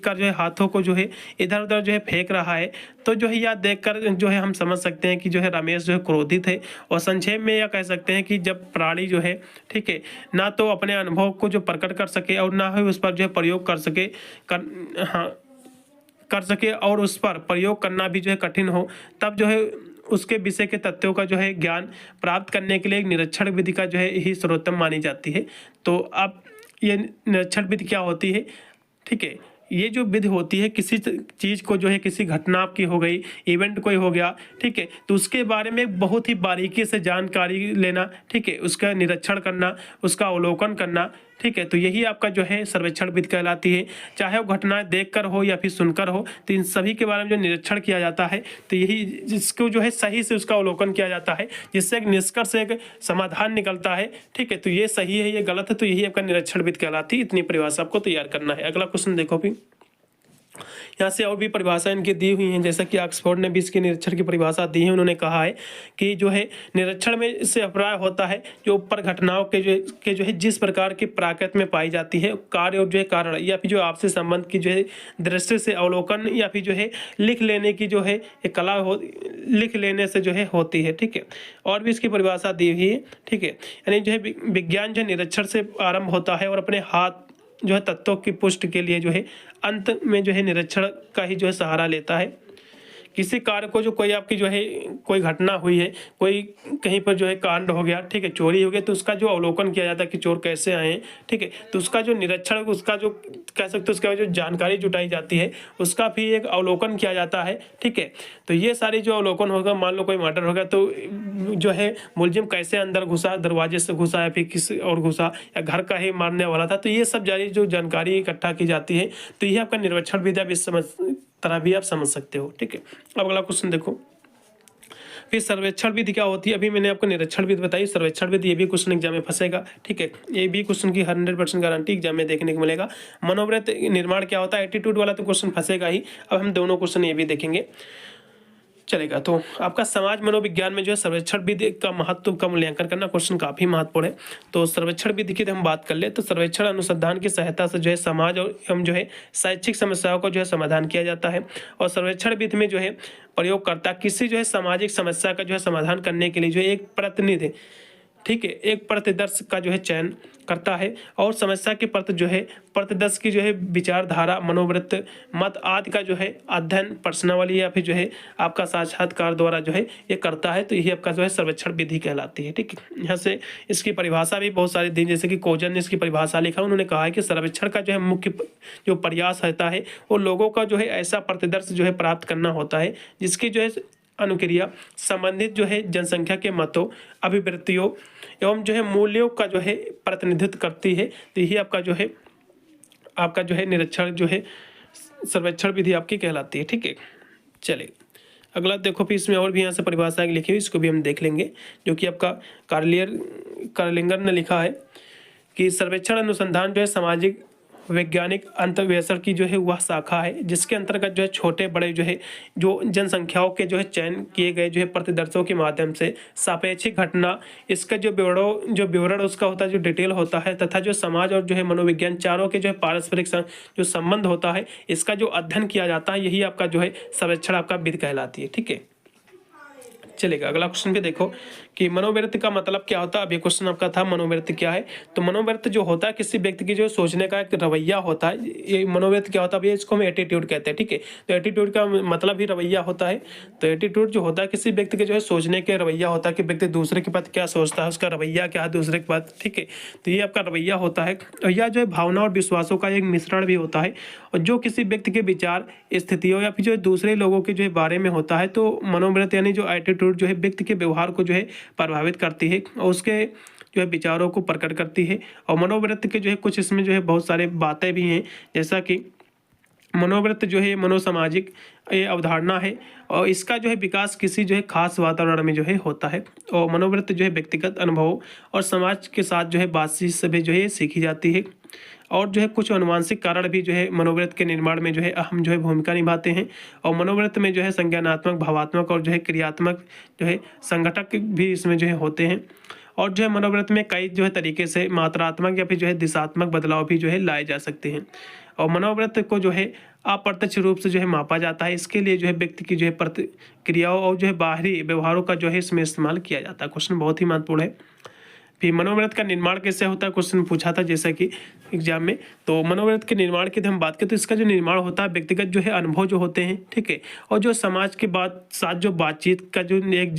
कर जो है हाथों को जो है इधर उधर जो है फेंक रहा है। तो जो है यह देखकर जो है हम समझ सकते हैं कि जो है रमेश जो है क्रोधित है। और संक्षेप में यह कह सकते हैं कि जब प्राणी जो है, ठीक है, ना तो अपने अनुभव को जो प्रकट कर सके और ना ही उस पर जो है प्रयोग कर सके और उस पर प्रयोग करना भी जो है कठिन हो, तब जो है उसके विषय के तथ्यों का जो है ज्ञान प्राप्त करने के लिए एक निरीक्षण विधि का जो है ही सर्वोत्तम मानी जाती है। तो अब ये निरीक्षण विधि क्या होती है, ठीक है, ये जो विधि होती है किसी चीज़ को जो है किसी घटना आपकी हो गई, इवेंट कोई हो गया, ठीक है, तो उसके बारे में बहुत ही बारीकी से जानकारी लेना, ठीक है, उसका निरीक्षण करना, उसका अवलोकन करना। ठीक है, तो यही आपका जो है सर्वेक्षण विधि कहलाती है। चाहे वो घटनाएं देखकर हो या फिर सुनकर हो, तो इन सभी के बारे में जो निरीक्षण किया जाता है, तो यही जिसको जो है सही से उसका अवलोकन किया जाता है, जिससे एक निष्कर्ष एक समाधान निकलता है। ठीक है, तो ये सही है, ये गलत है, तो यही आपका निरीक्षण विधि कहलाती है। इतनी परिभाषा आपको तैयार करना है। अगला क्वेश्चन देखो भी, यहाँ से और भी परिभाषा इनकी दी हुई हैं, जैसा कि ऑक्सफोर्ड ने भी इसके निरीक्षण की परिभाषा दी है। उन्होंने कहा है कि जो है निरीक्षण में इससे अभिप्राय होता है जो ऊपर घटनाओं के जो है जिस प्रकार की प्राकृत में पाई जाती है कार्य और जो है कारण, या फिर जो आपसी संबंध की जो है दृष्टि से अवलोकन, या फिर जो है लिख लेने की जो है एक कला लिख लेने से जो है होती है। ठीक है, और भी इसकी परिभाषा दी हुई है। ठीक है, यानी जो है विज्ञान जो निरीक्षण से आरंभ होता है और अपने हाथ जो है तत्वों की पुष्टि के लिए जो है अंत में जो है निरीक्षण का ही जो है सहारा लेता है। किसी कार्य को जो कोई आपकी जो है कोई घटना हुई है, कोई कहीं पर जो है कांड हो गया, ठीक है, चोरी हो गई, तो उसका जो अवलोकन किया जाता है कि चोर कैसे आए हैं, ठीक है, तो उसका जो निरीक्षण, उसका जो कह सकते हो उसका जो जानकारी जुटाई जाती है, उसका भी एक अवलोकन किया जाता है। ठीक है, तो ये सारी जो अवलोकन होगा, मान लो कोई मर्डर हो गया तो जो है मुलजिम कैसे अंदर घुसा, दरवाजे से घुसा या फिर किसी और घुसा, या घर का ही मारने वाला था, तो ये सब जारी जो जानकारी इकट्ठा की जाती है, तो ये आपका निरीक्षण विधि आप इस तरह भी आप समझ सकते हो। ठीक है, अब अगला क्वेश्चन देखो, फिर सर्वेक्षण विधि क्या होती है। अभी मैंने आपको निरीक्षण विधि बताई, सर्वेक्षण विधि, ये भी क्वेश्चन एग्जाम में फंसेगा। ठीक है, ये भी क्वेश्चन की 100% गारंटी एग्जाम में देखने को मिलेगा। मनोवृत्त निर्माण क्या होता है, एटीट्यूड वाला तो क्वेश्चन फंसेगा ही। अब हम दोनों क्वेश्चन ये भी देखेंगे, चलेगा। तो आपका समाज मनोविज्ञान में जो है सर्वेक्षण विधि का महत्व का मूल्यांकन करना क्वेश्चन काफी महत्वपूर्ण है। तो सर्वेक्षण विधि की हम बात कर ले तो सर्वेक्षण अनुसंधान की सहायता से जो है समाज और एवं जो है शैक्षिक समस्याओं को जो है समाधान किया जाता है। और सर्वेक्षण विधि में जो है प्रयोगकर्ता किसी जो है सामाजिक समस्या का जो है समाधान करने के लिए जो है एक प्रतिनिधि, ठीक है, एक प्रतिदर्श का जो है चयन करता है और समस्या के प्रति जो है प्रतिदर्श की जो है विचारधारा, मनोवृत्त, मत आदि का जो है अध्ययन प्रश्नावली या फिर जो है आपका साक्षात्कार द्वारा जो है ये करता है। तो यही आपका जो है सर्वेक्षण विधि कहलाती है। ठीक है, यहाँ से इसकी परिभाषा भी बहुत सारी दी, जैसे कि कोजन ने इसकी परिभाषा लिखा, उन्होंने कहा है कि सर्वेक्षण का जो है मुख्य जो प्रयास रहता है वो लोगों का जो है ऐसा प्रतिदर्श जो है प्राप्त करना होता है जिसकी जो है अनुक्रिया संबंधित जो है जनसंख्या के मतों, अभिवृत्तियों एवं जो है मूल्यों का जो है प्रतिनिधित्व करती है। तो यही आपका जो है निरीक्षण जो है सर्वेक्षण विधि आपकी कहलाती है। ठीक है, चलिए अगला देखो, फिर इसमें और भी यहाँ से परिभाषाएं लिखी हुई, इसको भी हम देख लेंगे, जो कि आपका कार्लिंगर ने लिखा है कि सर्वेक्षण अनुसंधान जो है सामाजिक वैज्ञानिक अंतर्वेशन की जो है वह शाखा है, जिसके अंतर्गत जो है छोटे बड़े जो जनसंख्याओं के जो है चयन किए गए जो है प्रतिदर्शों के माध्यम से सापेक्षिक घटना, इसका जो विवरण उसका होता है, जो डिटेल होता है, तथा जो समाज और जो है मनोविज्ञान चारों के जो है पारस्परिक जो संबंध होता है, इसका जो अध्ययन किया जाता है, यही आपका जो है सर्वेक्षण आपका विधि कहलाती है। ठीक है, चलेगा अगला क्वेश्चन भी देखो कि मनोवृत्ति का मतलब क्या होता है। अब ये क्वेश्चन आपका था मनोवृत्ति क्या है। तो मनोवृत्ति जो होता है किसी व्यक्ति की जो सोचने का एक रवैया होता है, ये मनोवृत्ति क्या होता है, ये इसको हम एटीट्यूड कहते हैं। ठीक है, तो एटीट्यूड का मतलब ही रवैया होता है। तो एटीट्यूड जो होता है किसी व्यक्ति के जो है सोचने के रवैया होता है कि व्यक्ति दूसरे के प्रति क्या सोचता है, उसका रवैया क्या है दूसरे के प्रति। ठीक है, तो ये आपका रवैया होता है। और यह जो है भावना और विश्वासों का एक मिश्रण भी होता है, और जो किसी व्यक्ति के विचार स्थितियों या फिर जो दूसरे लोगों के जो है बारे में होता है। तो मनोवृत्ति यानी जो एटीट्यूड जो है व्यक्ति के व्यवहार को जो है प्रभावित करती है और उसके जो है विचारों को प्रकट करती है। और मनोवृत्ति के जो है कुछ इसमें जो है बहुत सारे बातें भी हैं, जैसा कि मनोवृत्ति जो है मनोसामाजिक ये अवधारणा है, और इसका जो है विकास किसी जो है खास वातावरण में जो है होता है। और मनोवृत्ति जो है व्यक्तिगत अनुभव और समाज के साथ जो है बातचीत से भी जो है सीखी जाती है। और जो है कुछ अनुवांशिक कारण भी जो है मनोवृत्ति के निर्माण में जो है अहम जो है भूमिका निभाते हैं। और मनोवृत्ति में जो है संज्ञानात्मक, भावात्मक और जो है क्रियात्मक जो है संघटक भी इसमें जो है होते हैं। और जो है मनोवृत्ति में कई जो है तरीके से मात्रात्मक या फिर जो है दिशात्मक बदलाव भी जो है लाए जा सकते हैं। और मनोवृत्ति को जो है अप्रत्यक्ष रूप से जो है मापा जाता है। इसके लिए जो है व्यक्ति की जो है प्रतिक्रियाओं और जो है बाहरी व्यवहारों का जो है इसमें इस्तेमाल किया जाता है। क्वेश्चन बहुत ही महत्वपूर्ण है। फिर मनोवृत्ति का निर्माण कैसे होता है, क्वेश्चन पूछा था जैसा कि एग्जाम में। तो मनोवृत्ति के निर्माण की हम बात करें तो इसका जो निर्माण होता है व्यक्तिगत जो है अनुभव जो होते हैं। ठीक है, और जो समाज के साथ जो बातचीत का जो एक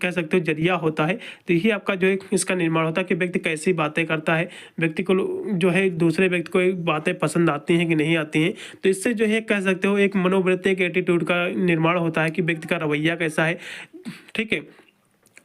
कह सकते हो जरिया होता है, तो यही आपका जो है इसका निर्माण होता है कि व्यक्ति कैसी बातें करता है, व्यक्ति को जो है दूसरे व्यक्ति को बातें पसंद आती हैं कि नहीं आती हैं। तो इससे जो है कह सकते हो एक मनोवृत्ति एक एटीट्यूड का निर्माण होता है कि व्यक्ति का रवैया कैसा है। ठीक है,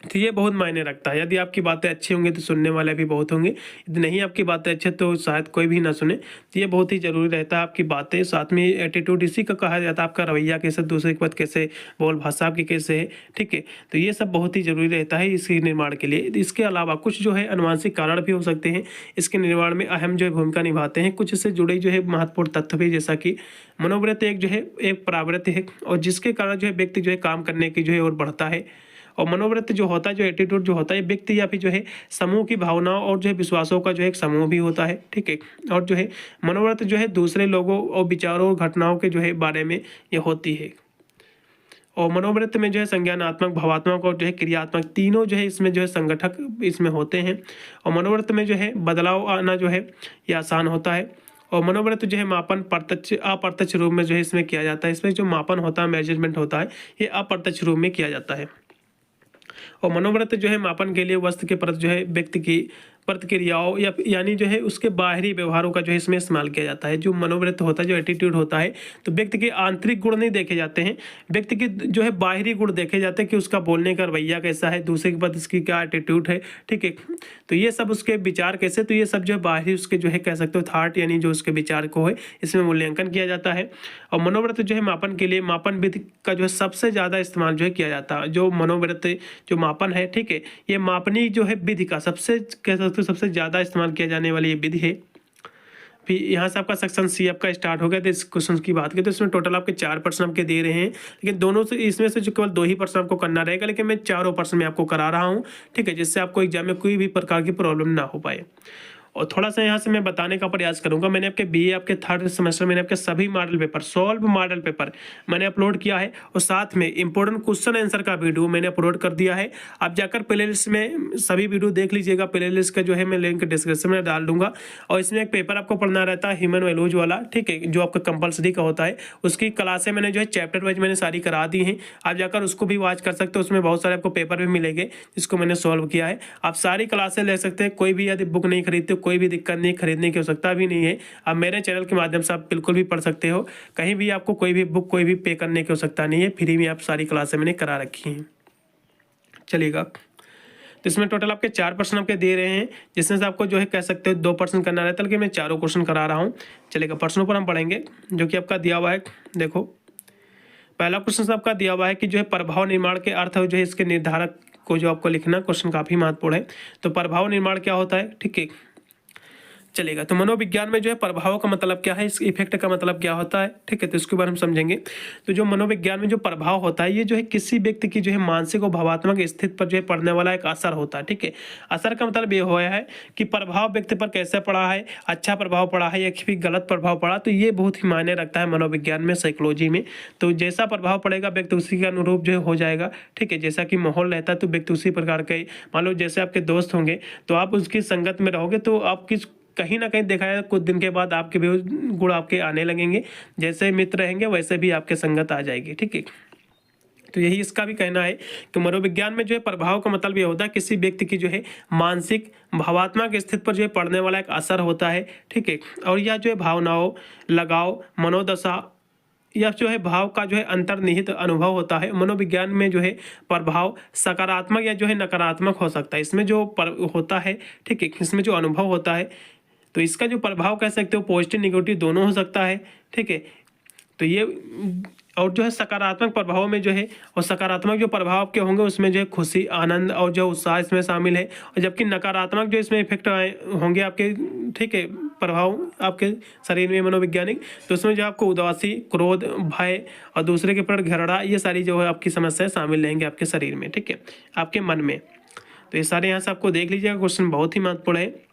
तो ये बहुत मायने रखता है। यदि आपकी बातें अच्छी होंगी तो सुनने वाले भी बहुत होंगे, यदि नहीं आपकी बातें अच्छी तो शायद कोई भी ना सुने। तो ये बहुत ही जरूरी रहता है आपकी बातें, साथ में एटीट्यूड इसी का कहा जाता है, आपका रवैया कैसे, दूसरे के बाद कैसे, बोल भाषा आपकी कैसे है। ठीक है, तो ये सब बहुत ही जरूरी रहता है इसके निर्माण के लिए। इसके अलावा कुछ जो है अनुवांशिक कारण भी हो सकते हैं, इसके निर्माण में अहम जो है भूमिका निभाते हैं। कुछ इससे जुड़े जो है महत्वपूर्ण तथ्य भी, जैसा कि मनोवृत्ति एक जो है एक प्रवृत्ति है, और जिसके कारण जो है व्यक्ति जो है काम करने की जो है और बढ़ता है। और मनोवृत्ति जो होता है, जो एटीट्यूड जो होता है, व्यक्ति या फिर जो है समूह की भावनाओं और जो है विश्वासों का जो है एक समूह भी होता है। ठीक है, और जो है मनोवृत्ति जो है दूसरे लोगों और विचारों और घटनाओं के जो है बारे में ये होती है। और मनोवृत्ति में जो है संज्ञानात्मक, भावात्मक और जो है क्रियात्मक तीनों जो है इसमें जो है संगठक इसमें होते हैं। और मनोवृत्ति में जो है बदलाव आना जो है ये आसान होता है। और मनोवृत्ति जो है मापन प्रत्यक्ष अप्रत्यक्ष रूप में जो है इसमें किया जाता है। इसमें जो मापन होता है, मेजरमेंट होता है, ये अप्रत्यक्ष रूप में किया जाता है। और मनोवृत्ति जो है मापन के लिए वस्तु के प्रति जो है व्यक्ति की प्रतिक्रियाओं या यानी जो है उसके बाहरी व्यवहारों का जो है इसमें इस्तेमाल किया जाता है। जो मनोवृत्ति होता है, जो एटीट्यूड होता है, तो व्यक्ति के आंतरिक गुण नहीं देखे जाते हैं, व्यक्ति के जो है बाहरी गुण देखे जाते हैं कि उसका बोलने का रवैया कैसा है, दूसरे के प्रति उसकी क्या एटीट्यूड है। ठीक है, तो ये सब उसके विचार कैसे, तो ये सब जो है बाहरी उसके जो है कह सकते हो थॉट यानी जो उसके विचार को है इसमें मूल्यांकन किया जाता है। और मनोवृत्ति जो है मापन के लिए मापन विधि का जो है सबसे ज़्यादा इस्तेमाल जो है किया जाता है। जो मनोवृत्ति जो मापन है, ठीक है, ये मापनी जो है विधि का सबसे कह सकते हो सबसे ज़्यादा इस्तेमाल किया जाने वाली ये विधि है। फिर यहाँ से आपका सेक्शन सी आपका स्टार्ट हो गया। तो इस क्वेश्चन की बात करें तो इसमें टोटल आपके 4 प्रश्न आपके दे रहे हैं, लेकिन दोनों से इसमें से जो केवल 2 ही प्रश्न आपको करना रहेगा, लेकिन मैं 4 प्रश्न में आपको करा रहा हूँ। ठीक है, जिससे आपको एग्जाम में कोई भी प्रकार की प्रॉब्लम ना हो पाए। और थोड़ा सा यहाँ से मैं बताने का प्रयास करूंगा। मैंने आपके बीए आपके 3rd सेमेस्टर में आपके सभी model paper, solve model paper मैंने अपलोड किया है, और साथ में इंपॉर्टेंट क्वेश्चन आंसर का वीडियो मैंने अपलोड कर दिया है। आप जाकर प्लेलिस्ट में सभी वीडियो देख लीजिएगा। प्लेलिस्ट का जो है मैं लिंक डिस्क्रिप्शन में डाल दूंगा। और इसमें एक पेपर आपको पढ़ना रहता है ह्यूमन वैल्यूज वाला, ठीक है, जो आपका कंपलसरी का होता है। उसकी क्लासें मैंने जो है चैप्टर वाइज मैंने सारी करा दी हैं, आप जाकर उसको भी वॉच कर सकते हो। उसमें बहुत सारे आपको पेपर भी मिलेंगे जिसको मैंने सॉल्व किया है। आप सारी क्लासें ले सकते हैं। कोई भी यदि बुक नहीं खरीदते, कोई भी दिक्कत नहीं, खरीदने की आवश्यकता भी नहीं है। आप मेरे चैनल के माध्यम से आप बिल्कुल भी पढ़ सकते हो। कहीं भी आपको कोई भी बुक कोई भी पे करने की आवश्यकता नहीं है, फ्री में आप सारी क्लासें मैंने करा रखी हैं। चलिएगा, तो इसमें टोटल आपके 4 प्रश्न आपके दे रहे हैं, जिसमें से आपको जो है कह सकते हो 2 प्रश्न करना रहता है, लेकिन मैं चारों क्वेश्चन करा रहा हूँ। चलेगा, प्रश्नों पर हम पढ़ेंगे जो कि आपका दिया हुआ है। देखो, पहला क्वेश्चन आपका दिया हुआ है कि जो है प्रभाव निर्माण के अर्थ जो है इसके निर्धारक को जो आपको लिखना, क्वेश्चन काफी महत्वपूर्ण है। तो प्रभाव निर्माण क्या होता है, ठीक है। चलेगा, तो मनोविज्ञान में जो है प्रभाव का मतलब क्या है, इस इफेक्ट का मतलब क्या होता है, ठीक है, तो इसके बारे में समझेंगे। तो जो मनोविज्ञान में जो प्रभाव होता है, ये जो है किसी व्यक्ति की जो है मानसिक और भावात्मक स्थिति पर जो है पड़ने वाला एक असर होता है, ठीक है। असर का मतलब ये हुआ है कि प्रभाव व्यक्ति पर कैसे पड़ा है, अच्छा प्रभाव पड़ा है या फिर गलत प्रभाव पड़ा, तो ये बहुत ही मायने रखता है मनोविज्ञान में, साइकोलॉजी में। तो जैसा प्रभाव पड़ेगा व्यक्ति उसी के अनुरूप जो है हो जाएगा, ठीक है। जैसा कि माहौल रहता है तो व्यक्ति उसी प्रकार के, मान लो जैसे आपके दोस्त होंगे तो आप उसकी संगत में रहोगे तो आपकी कहीं ना कहीं देखा है कुछ दिन के बाद आपके भी गुण आपके आने लगेंगे, जैसे मित्र रहेंगे वैसे भी आपके संगत आ जाएगी, ठीक है। तो यही इसका भी कहना है कि मनोविज्ञान में जो है प्रभाव का मतलब ये होता है किसी व्यक्ति की जो है मानसिक भावात्मक स्थिति पर जो है पड़ने वाला एक असर होता है, ठीक है। और यह जो है भावनाओं, लगाव, मनोदशा या जो है भाव का जो है अंतर्निहित अनुभव होता है। मनोविज्ञान में जो है प्रभाव सकारात्मक या जो है नकारात्मक हो सकता है। इसमें जो होता है, ठीक है, इसमें जो अनुभव होता है तो इसका जो प्रभाव कह सकते हो पॉजिटिव निगेटिव दोनों हो सकता है, ठीक है। तो ये और जो है सकारात्मक प्रभाव में जो है, और सकारात्मक जो प्रभाव आपके होंगे उसमें जो है खुशी, आनंद और जो उत्साह इसमें शामिल है। और जबकि नकारात्मक जो इसमें इफेक्ट होंगे आपके, ठीक है, प्रभाव आपके शरीर में मनोवैज्ञानिक, तो उसमें जो आपको उदासी, क्रोध, भय और दूसरे के प्रति घृणा, ये सारी जो है आपकी समस्याएं शामिल रहेंगी आपके शरीर में, ठीक है, आपके मन में। तो ये सारे यहाँ से आपको देख लीजिएगा, क्वेश्चन बहुत ही महत्वपूर्ण है।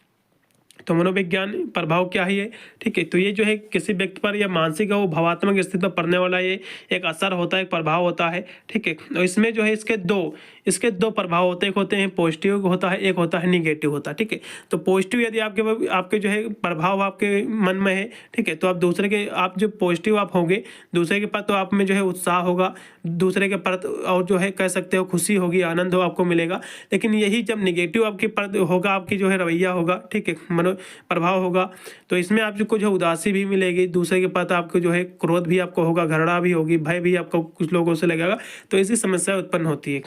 तो मनोविज्ञान प्रभाव क्या है ये, ठीक है। तो ये जो है किसी व्यक्ति पर या मानसिक और भावात्मक स्थिति पर पड़ने वाला ये एक असर होता है, एक प्रभाव होता है, ठीक है। और इसमें जो है इसके दो प्रभाव होते हैं, पॉजिटिव होता है, एक होता है निगेटिव होता है, ठीक है। तो पॉजिटिव यदि आपके जो है प्रभाव आपके मन में है, ठीक है, तो आप दूसरे के, आप जो पॉजिटिव आप होंगे दूसरे के प्रति, तो आप में जो है उत्साह होगा दूसरे के प्रति, और जो है कह सकते हो खुशी होगी, आनंद हो आपको मिलेगा। लेकिन यही जब निगेटिव आपके प्रति होगा, आपकी जो है रवैया होगा, ठीक है, प्रभाव होगा, तो इसमें आपको जो उदासी भी मिलेगी, दूसरे के प्रति आपको जो है क्रोध भी आपको होगा, घृणा भी होगी, भय भी आपको कुछ लोगों से लगेगा। तो ऐसी समस्या उत्पन्न होती है।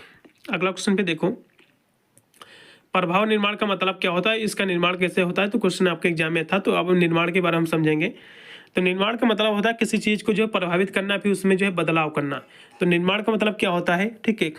अगला क्वेश्चन पे देखो, प्रभाव निर्माण का मतलब क्या होता है, इसका निर्माण कैसे होता है। तो क्वेश्चन आपके एग्जाम में था, तो अब निर्माण के बारे में हम समझेंगे। तो निर्माण का मतलब होता है किसी चीज को जो है प्रभावित करना, फिर उसमें जो है बदलाव करना। तो निर्माण का मतलब क्या होता है, ठीक है,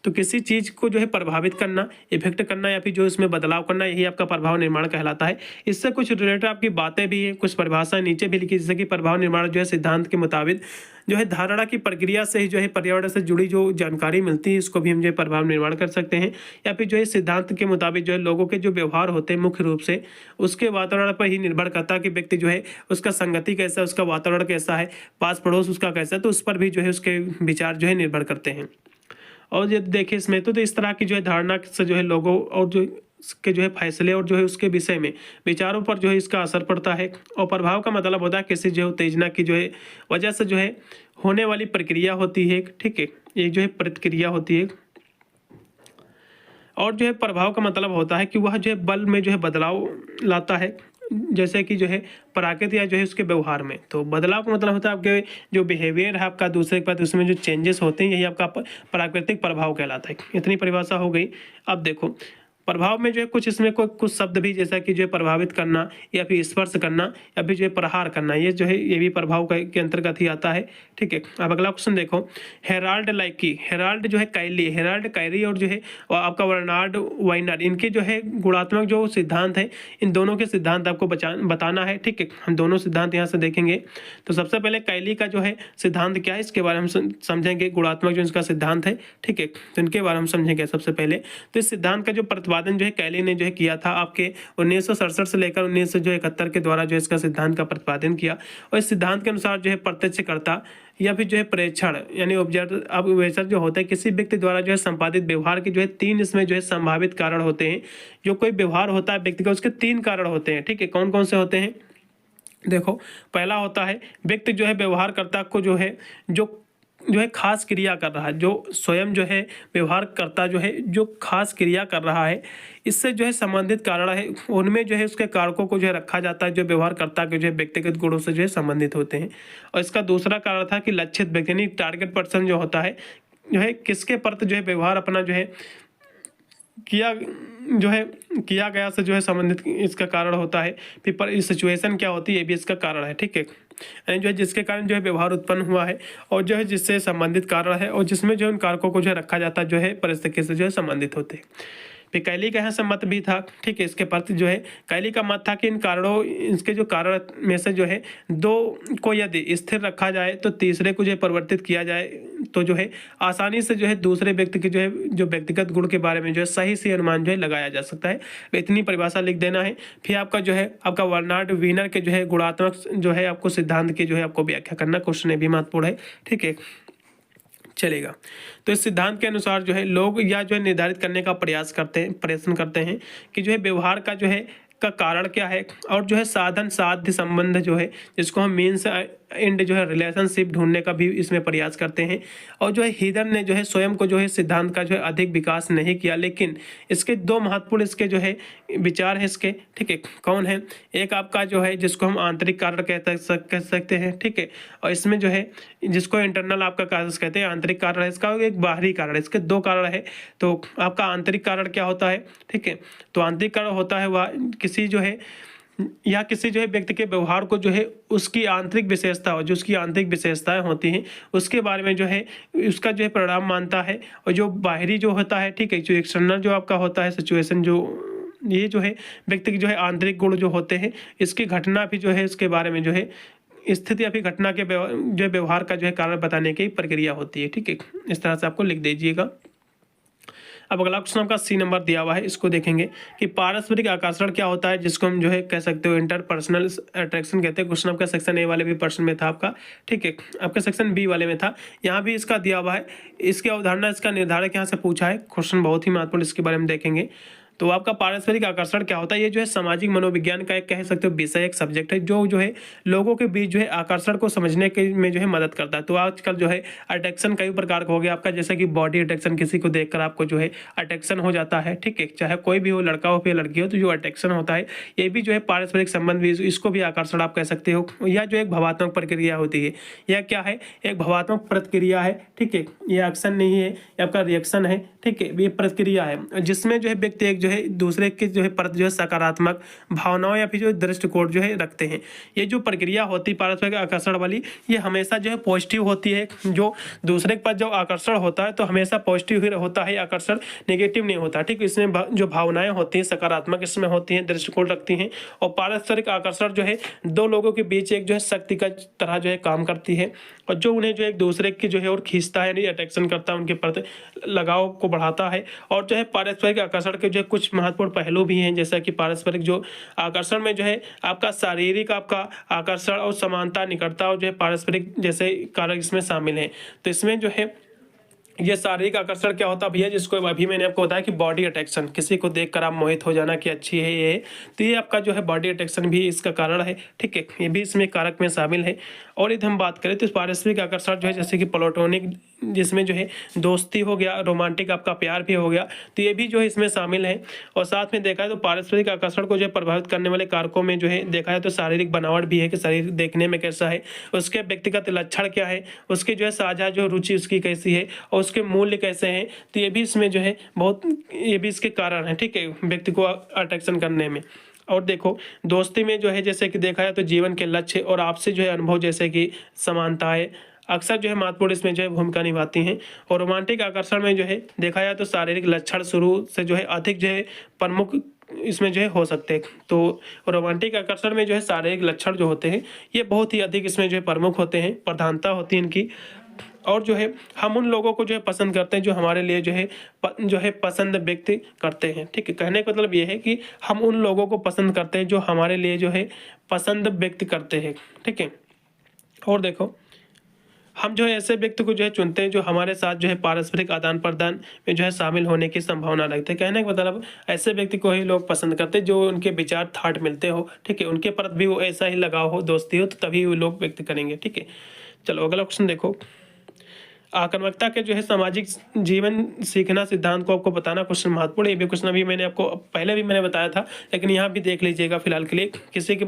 तो किसी चीज को जो है प्रभावित करना, इफेक्ट करना, या फिर जो इसमें बदलाव करना, यही आपका प्रभाव निर्माण कहलाता है। इससे कुछ रिलेटेड आपकी बातें भी है, कुछ परिभाषा नीचे भी लिखी, जैसे कि प्रभाव निर्माण जो है सिद्धांत के मुताबिक जो है धारणा की प्रक्रिया से ही जो है पर्यावरण से जुड़ी जो जानकारी मिलती है, इसको भी हम जो है प्रभाव निर्माण कर सकते हैं। या फिर जो है सिद्धांत के मुताबिक जो है लोगों के जो व्यवहार होते हैं मुख्य रूप से उसके वातावरण पर ही निर्भर करता है कि व्यक्ति जो है उसका संगति कैसा है, उसका वातावरण कैसा है, पास पड़ोस उसका कैसा है, तो उस पर भी जो है उसके विचार जो है निर्भर करते हैं। और यदि देखिए इसमें तो इस तरह की जो है धारणा से जो है लोगों और जो के जो है फैसले और जो है उसके विषय में विचारों पर जो है इसका असर पड़ता है। और प्रभाव का मतलब होता है किसी जो है उत्तेजना की जो है वजह से जो है होने वाली प्रक्रिया होती है, ठीक है, ये जो है प्रतिक्रिया होती है। और जो है प्रभाव का मतलब होता है कि वह जो है बल में जो है बदलाव लाता है, जैसे कि जो है प्राकृतिक या जो है उसके व्यवहार में। तो बदलाव का मतलब होता है आपके जो बिहेवियर है आपका दूसरे के प्रति, उसमें जो चेंजेस होते हैं, यही आपका प्राकृतिक प्रभाव कहलाता है। इतनी परिभाषा हो गई। अब देखो प्रभाव में जो है कुछ इसमें कुछ शब्द भी, जैसा कि जो है प्रभावित करना या फिर स्पर्श करना या फिर जो है प्रहार करना, ये जो है ये भी प्रभाव के अंतर्गत ही आता है, ठीक है। अब अगला क्वेश्चन देखो, हेराल्ड लाइकी, हेराल्ड जो है कैली, हेराल्ड कैरी और जो है आपका बर्नार्ड वाइनर, इनके जो है गुणात्मक जो सिद्धांत है, इन दोनों के सिद्धांत आपको बताना है, ठीक है। हम दोनों सिद्धांत यहाँ से देखेंगे। तो सबसे पहले कैली का जो है सिद्धांत क्या है, इसके बारे में हम समझेंगे। गुणात्मक जो इसका सिद्धांत है, ठीक है, तो इनके बारे में समझेंगे सबसे पहले। तो इस सिद्धांत का जो प्रतिपादन जो है कैली ने जो है किया था आपके 1967 से लेकर 1971 के द्वारा जो इसका सिद्धांत का प्रतिपादन किया। और इस सिद्धांत के अनुसार जो है प्रत्यक्षकर्ता या फिर जो है प्रेक्षण यानी ऑब्जर्वर जो होता है किसी व्यक्ति द्वारा जो है संपादित व्यवहार के जो है 3 इसमें जो है संभावित कारण होते हैं। जो कोई व्यवहार होता है व्यक्ति का, उसके 3 कारण होते हैं, ठीक है। कौन कौन से होते हैं देखो, पहला होता है व्यक्ति जो है व्यवहारकर्ता को जो है खास क्रिया कर रहा है, जो स्वयं जो है व्यवहार करता जो है जो खास क्रिया कर रहा है, इससे जो है संबंधित कारण है, उनमें जो है उसके कारकों को जो है रखा जाता है जो व्यवहार करता के जो है व्यक्तिगत गुणों से जो है संबंधित होते हैं। और इसका दूसरा कारण था कि लक्षित व्यक्ति यानी टारगेट पर्सन जो होता है जो है किसके प्रति जो है व्यवहार अपना जो है किया जो है किया गया से जो है संबंधित इसका कारण होता है। फिर पर इस सिचुएशन क्या होती है ये भी इसका कारण है, ठीक है। यानी जो है जिसके कारण जो है व्यवहार उत्पन्न हुआ है और जो है जिससे संबंधित कारण है और जिसमें जो है उन कारकों को जो है रखा जाता है जो है परिस्थिति से जो है संबंधित होते हैं। फिर कैली का यहाँ से मत भी था, ठीक है। इसके प्रति जो है कैली का मत था कि इन कारणों इसके जो कारण में से जो है दो को यदि स्थिर रखा जाए तो तीसरे को जो है परिवर्तित किया जाए तो जो है आसानी से जो है दूसरे व्यक्ति के जो है जो व्यक्तिगत गुण के बारे में जो है सही से अनुमान जो है लगाया जा सकता है। इतनी परिभाषा लिख देना है। फिर आपका जो है आपका बर्नार्ड वीनर के जो है गुणात्मक जो है आपको सिद्धांत की जो है आपको व्याख्या करना, क्वेश्चन भी महत्वपूर्ण है, ठीक है, चलेगा। तो इस सिद्धांत के अनुसार जो है लोग या जो है निर्धारित करने का प्रयत्न करते हैं कि जो है व्यवहार का जो है का कारण क्या है और जो है साधन साध्य संबंध जो है जिसको हम मीन्स एंड जो है रिलेशनशिप ढूंढने का भी इसमें प्रयास करते हैं। और जो है हीदर ने जो है स्वयं को जो है सिद्धांत का जो है अधिक विकास नहीं किया, लेकिन इसके दो महत्वपूर्ण इसके जो है विचार है इसके, ठीक है। कौन है? एक आपका जो है जिसको हम आंतरिक कारण कह सकते हैं, ठीक है। और इसमें जो है जिसको इंटरनल आपका काज कहते हैं, आंतरिक कारण है इसका, एक बाहरी कारण है। इसके दो कारण है। तो आपका आंतरिक कारण क्या होता है, ठीक है। तो आंतरिक कारण होता है वह किसी जो है या किसी जो है व्यक्ति के व्यवहार को जो है उसकी आंतरिक विशेषता हो, जो उसकी आंतरिक विशेषताएं होती हैं उसके बारे में जो है उसका जो है परिणाम मानता है। और जो बाहरी जो होता है, ठीक है, जो एक्सटर्नल जो आपका होता है सिचुएशन, जो ये जो है व्यक्ति के जो है आंतरिक गुण जो होते हैं इसकी घटना भी जो है इसके बारे में जो है स्थिति या फिर घटना के जो व्यवहार का जो है कारण बताने की प्रक्रिया होती है, ठीक है। इस तरह से आपको लिख दीजिएगा। अब अगला क्वेश्चन आपका सी नंबर दिया हुआ है, इसको देखेंगे कि पारस्परिक आकर्षण क्या होता है, जिसको हम जो है कह सकते हो इंटरपर्सनल अट्रैक्शन कहते हैं। क्वेश्चन आपका सेक्शन ए वाले भी प्रश्न में था आपका, ठीक है। आपका सेक्शन बी वाले में था, यहाँ भी इसका दिया हुआ है। इसकी अवधारणा इसका निर्धारक यहाँ से पूछा है, क्वेश्चन बहुत ही महत्वपूर्ण, इसके बारे में देखेंगे। तो आपका पारस्परिक आकर्षण क्या होता है, ये जो है सामाजिक मनोविज्ञान का एक कह सकते हो विषय, एक सब्जेक्ट है जो है लोगों के बीच जो है आकर्षण को समझने के में जो है मदद करता है। तो आजकल जो है अट्रैक्शन कई प्रकार का हो गया आपका, जैसे कि बॉडी अट्रैक्शन, किसी को देखकर आपको जो है अट्रैक्शन हो जाता है, ठीक है। चाहे कोई भी हो, लड़का हो या लड़की हो, तो जो अट्रैक्शन होता है ये भी जो है पारस्परिक संबंध भी, इसको भी आकर्षण आप कह सकते हो। या जो एक भावात्मक प्रक्रिया होती है, यह क्या है, एक भावात्मक प्रक्रिया है, ठीक है। ये एक्शन नहीं है, ये आपका रिएक्शन है, ठीक है। ये प्रक्रिया है जिसमें जो है व्यक्ति एक जो है दूसरे के जो है प्रति जो है सकारात्मक भावनाओं या फिर जो दृष्टिकोण जो है रखते हैं। ये जो प्रक्रिया होती है पारस्परिक आकर्षण वाली, ये हमेशा जो है पॉजिटिव होती है। जो दूसरे के पास जो आकर्षण होता है तो हमेशा पॉजिटिव ही होता है, आकर्षण नेगेटिव नहीं होता, ठीक। इसमें जो भावनाएं होती हैं सकारात्मक इसमें होती हैं, दृष्टिकोण रखती हैं। और पारस्परिक आकर्षण जो है दो लोगों के बीच एक जो है शक्ति का तरह जो है काम करती है और जो उन्हें जो एक दूसरे की जो है और खींचता है, यानी अट्रैक्शन करता है, उनके प्रति लगाव को बढ़ाता है। और जो है पारस्परिक आकर्षण के जो कुछ महत्वपूर्ण पहलू भी हैं, जैसा कि पारस्परिक जो आकर्षण में जो है आपका शारीरिक आपका आकर्षण और समानता, निकटता और जो है पारस्परिक जैसे कारक इसमें शामिल हैं। तो इसमें जो है ये शारीरिक आकर्षण क्या होता है भैया, जिसको अभी मैंने आपको बताया कि बॉडी अट्रैक्शन, किसी को देखकर आप मोहित हो जाना कि अच्छी है ये, तो ये आपका जो है बॉडी अट्रैक्शन भी इसका कारण है, ठीक है। ये भी इसमें कारक में शामिल है। और यदि हम बात करें तो पारस्परिक आकर्षण जो है जैसे कि प्लेटोनिक, जिसमें जो है दोस्ती हो गया, रोमांटिक आपका प्यार भी हो गया, तो ये भी जो है इसमें शामिल है। और साथ में देखा है तो पारस्परिक आकर्षण को जो प्रभावित करने वाले कारकों में जो है देखा है तो शारीरिक बनावट भी है कि शरीर देखने में कैसा है, उसके व्यक्तिगत लक्षण क्या है, उसकी जो है साझा जो रुचि उसकी कैसी है और उसके मूल्य कैसे हैं। तो ये भी इसमें जो है बहुत, ये भी इसके कारण है, ठीक है, व्यक्ति को अट्रैक्शन करने में। और देखो दोस्ती में जो है जैसे कि देखा है तो जीवन के लक्ष्य और आपसे जो है अनुभव जैसे कि समानताएं अक्सर जो है महत्वपूर्ण इसमें जो है भूमिका निभाती हैं। और रोमांटिक आकर्षण में जो है देखा जाए तो शारीरिक लक्षण शुरू से जो है अधिक जो है प्रमुख इसमें जो है हो सकते हैं। तो रोमांटिक आकर्षण में जो है शारीरिक लक्षण जो होते हैं ये बहुत ही अधिक इसमें जो है प्रमुख होते हैं, प्रधानता होती है इनकी। और जो है हम उन लोगों को जो है पसंद करते हैं जो हमारे लिए जो है पसंद व्यक्त करते हैं, ठीक है। कहने का मतलब ये है कि हम उन लोगों को पसंद करते हैं जो हमारे लिए जो है पसंद व्यक्त करते हैं, ठीक है। और देखो हम जो है ऐसे व्यक्ति को जो है चुनते हैं जो हमारे साथ जो है पारस्परिक आदान प्रदान में जो है शामिल होने की संभावना रखते हैं। कहने का मतलब ऐसे व्यक्ति को ही लोग पसंद करते हैं जो उनके विचार थाट मिलते हो, ठीक है, उनके प्रति भी वो ऐसा ही लगाव हो, दोस्ती हो, तो तभी वो लोग व्यक्त करेंगे, ठीक है। चलो अगला क्वेश्चन देखो। आक्रामकता के जो है सामाजिक जीवन सीखना सिद्धांत को आपको बताना क्वेश्चन महत्वपूर्ण है। ये भी क्वेश्चन अभी मैंने आपको पहले भी मैंने बताया था, लेकिन यहाँ भी देख लीजिएगा फिलहाल के लिए। किसी के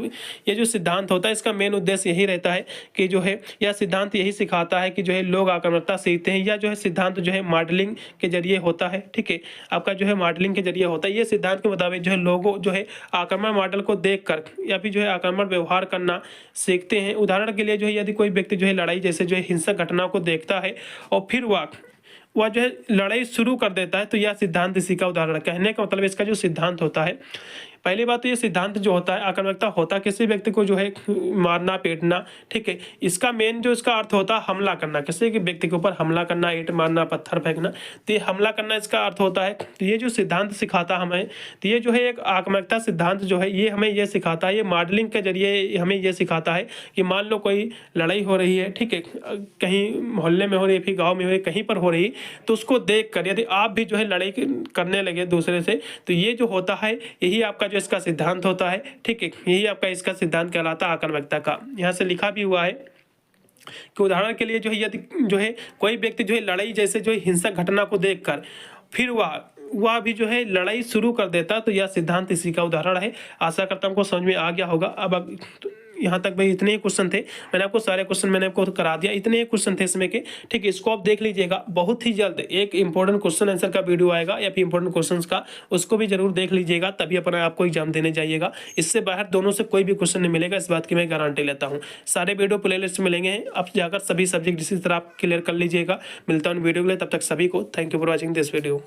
ये जो सिद्धांत होता है इसका मेन उद्देश्य यही रहता है कि जो है यह सिद्धांत यही सिखाता है कि जो है लोग आक्रामकता सीखते हैं, या जो है सिद्धांत जो है मॉडलिंग के जरिए होता है। ठीक है, आपका जो है मॉडलिंग के जरिए होता है। ये सिद्धांत के मुताबिक जो है लोगों जो है आक्रामक मॉडल को देखकर या फिर जो है आक्रामक व्यवहार करना सीखते हैं। उदाहरण के लिए जो है यदि कोई व्यक्ति जो है लड़ाई जैसे जो है हिंसक घटना को देखता है और फिर वह जो है लड़ाई शुरू कर देता है, तो यह सिद्धांत इसी का उदाहरण है। कहने का मतलब इसका जो सिद्धांत होता है, पहली बात तो ये सिद्धांत जो होता है आक्रामकता होता किसी व्यक्ति को जो है मारना पीटना। ठीक है, इसका मेन जो इसका अर्थ होता है हमला करना, किसी के व्यक्ति के ऊपर हमला करना, ईंट मारना, पत्थर फेंकना, तो ये हमला करना इसका अर्थ होता है। तो ये जो सिद्धांत सिखाता हमें, तो ये जो है एक आक्रामकता सिद्धांत जो है ये हमें ये सिखाता है, ये मॉडलिंग के जरिए हमें ये सिखाता है कि मान लो कोई लड़ाई हो रही है, ठीक है, कहीं मोहल्ले में हो रही है, फिर गाँव में हो रही है, कहीं पर हो रही है, तो उसको देख कर यदि आप भी जो है लड़ाई करने लगे दूसरे से, तो ये जो होता है यही आपका जो इसका सिद्धांत होता है। ठीक है, यही आपका इसका सिद्धांत कहलाता है आक्रामकता का। यहाँ से लिखा भी हुआ है कि उदाहरण के लिए जो है यदि जो है कोई व्यक्ति जो है लड़ाई जैसे जो है हिंसक घटना को देखकर फिर वह भी जो है लड़ाई शुरू कर देता, तो यह सिद्धांत इसी का उदाहरण है। आशा करता हूँ आपको समझ में आ गया होगा। अब यहाँ तक भाई इतने ही क्वेश्चन थे, मैंने आपको सारे क्वेश्चन मैंने आपको करा दिया, इतने ही क्वेश्चन थे इसमें के। ठीक है, इसको आप देख लीजिएगा, बहुत ही जल्द एक इंपॉर्टेंट क्वेश्चन आंसर का वीडियो आएगा या फिर इंपॉर्टेंट क्वेश्चंस का, उसको भी जरूर देख लीजिएगा, तभी अपना आपको एग्जाम देने जाइएगा। इससे बाहर दोनों से कोई भी क्वेश्चन नहीं मिलेगा, इस बात की मैं गारंटी लेता हूँ। सारे वीडियो प्ले लिस्ट मिलेंगे, आप जाकर सभी सब्जेक्ट इसी तरह आप क्लियर कर लीजिएगा। मिलता हूँ वीडियो के लिए, तब तक सभी को thank you for watching this video.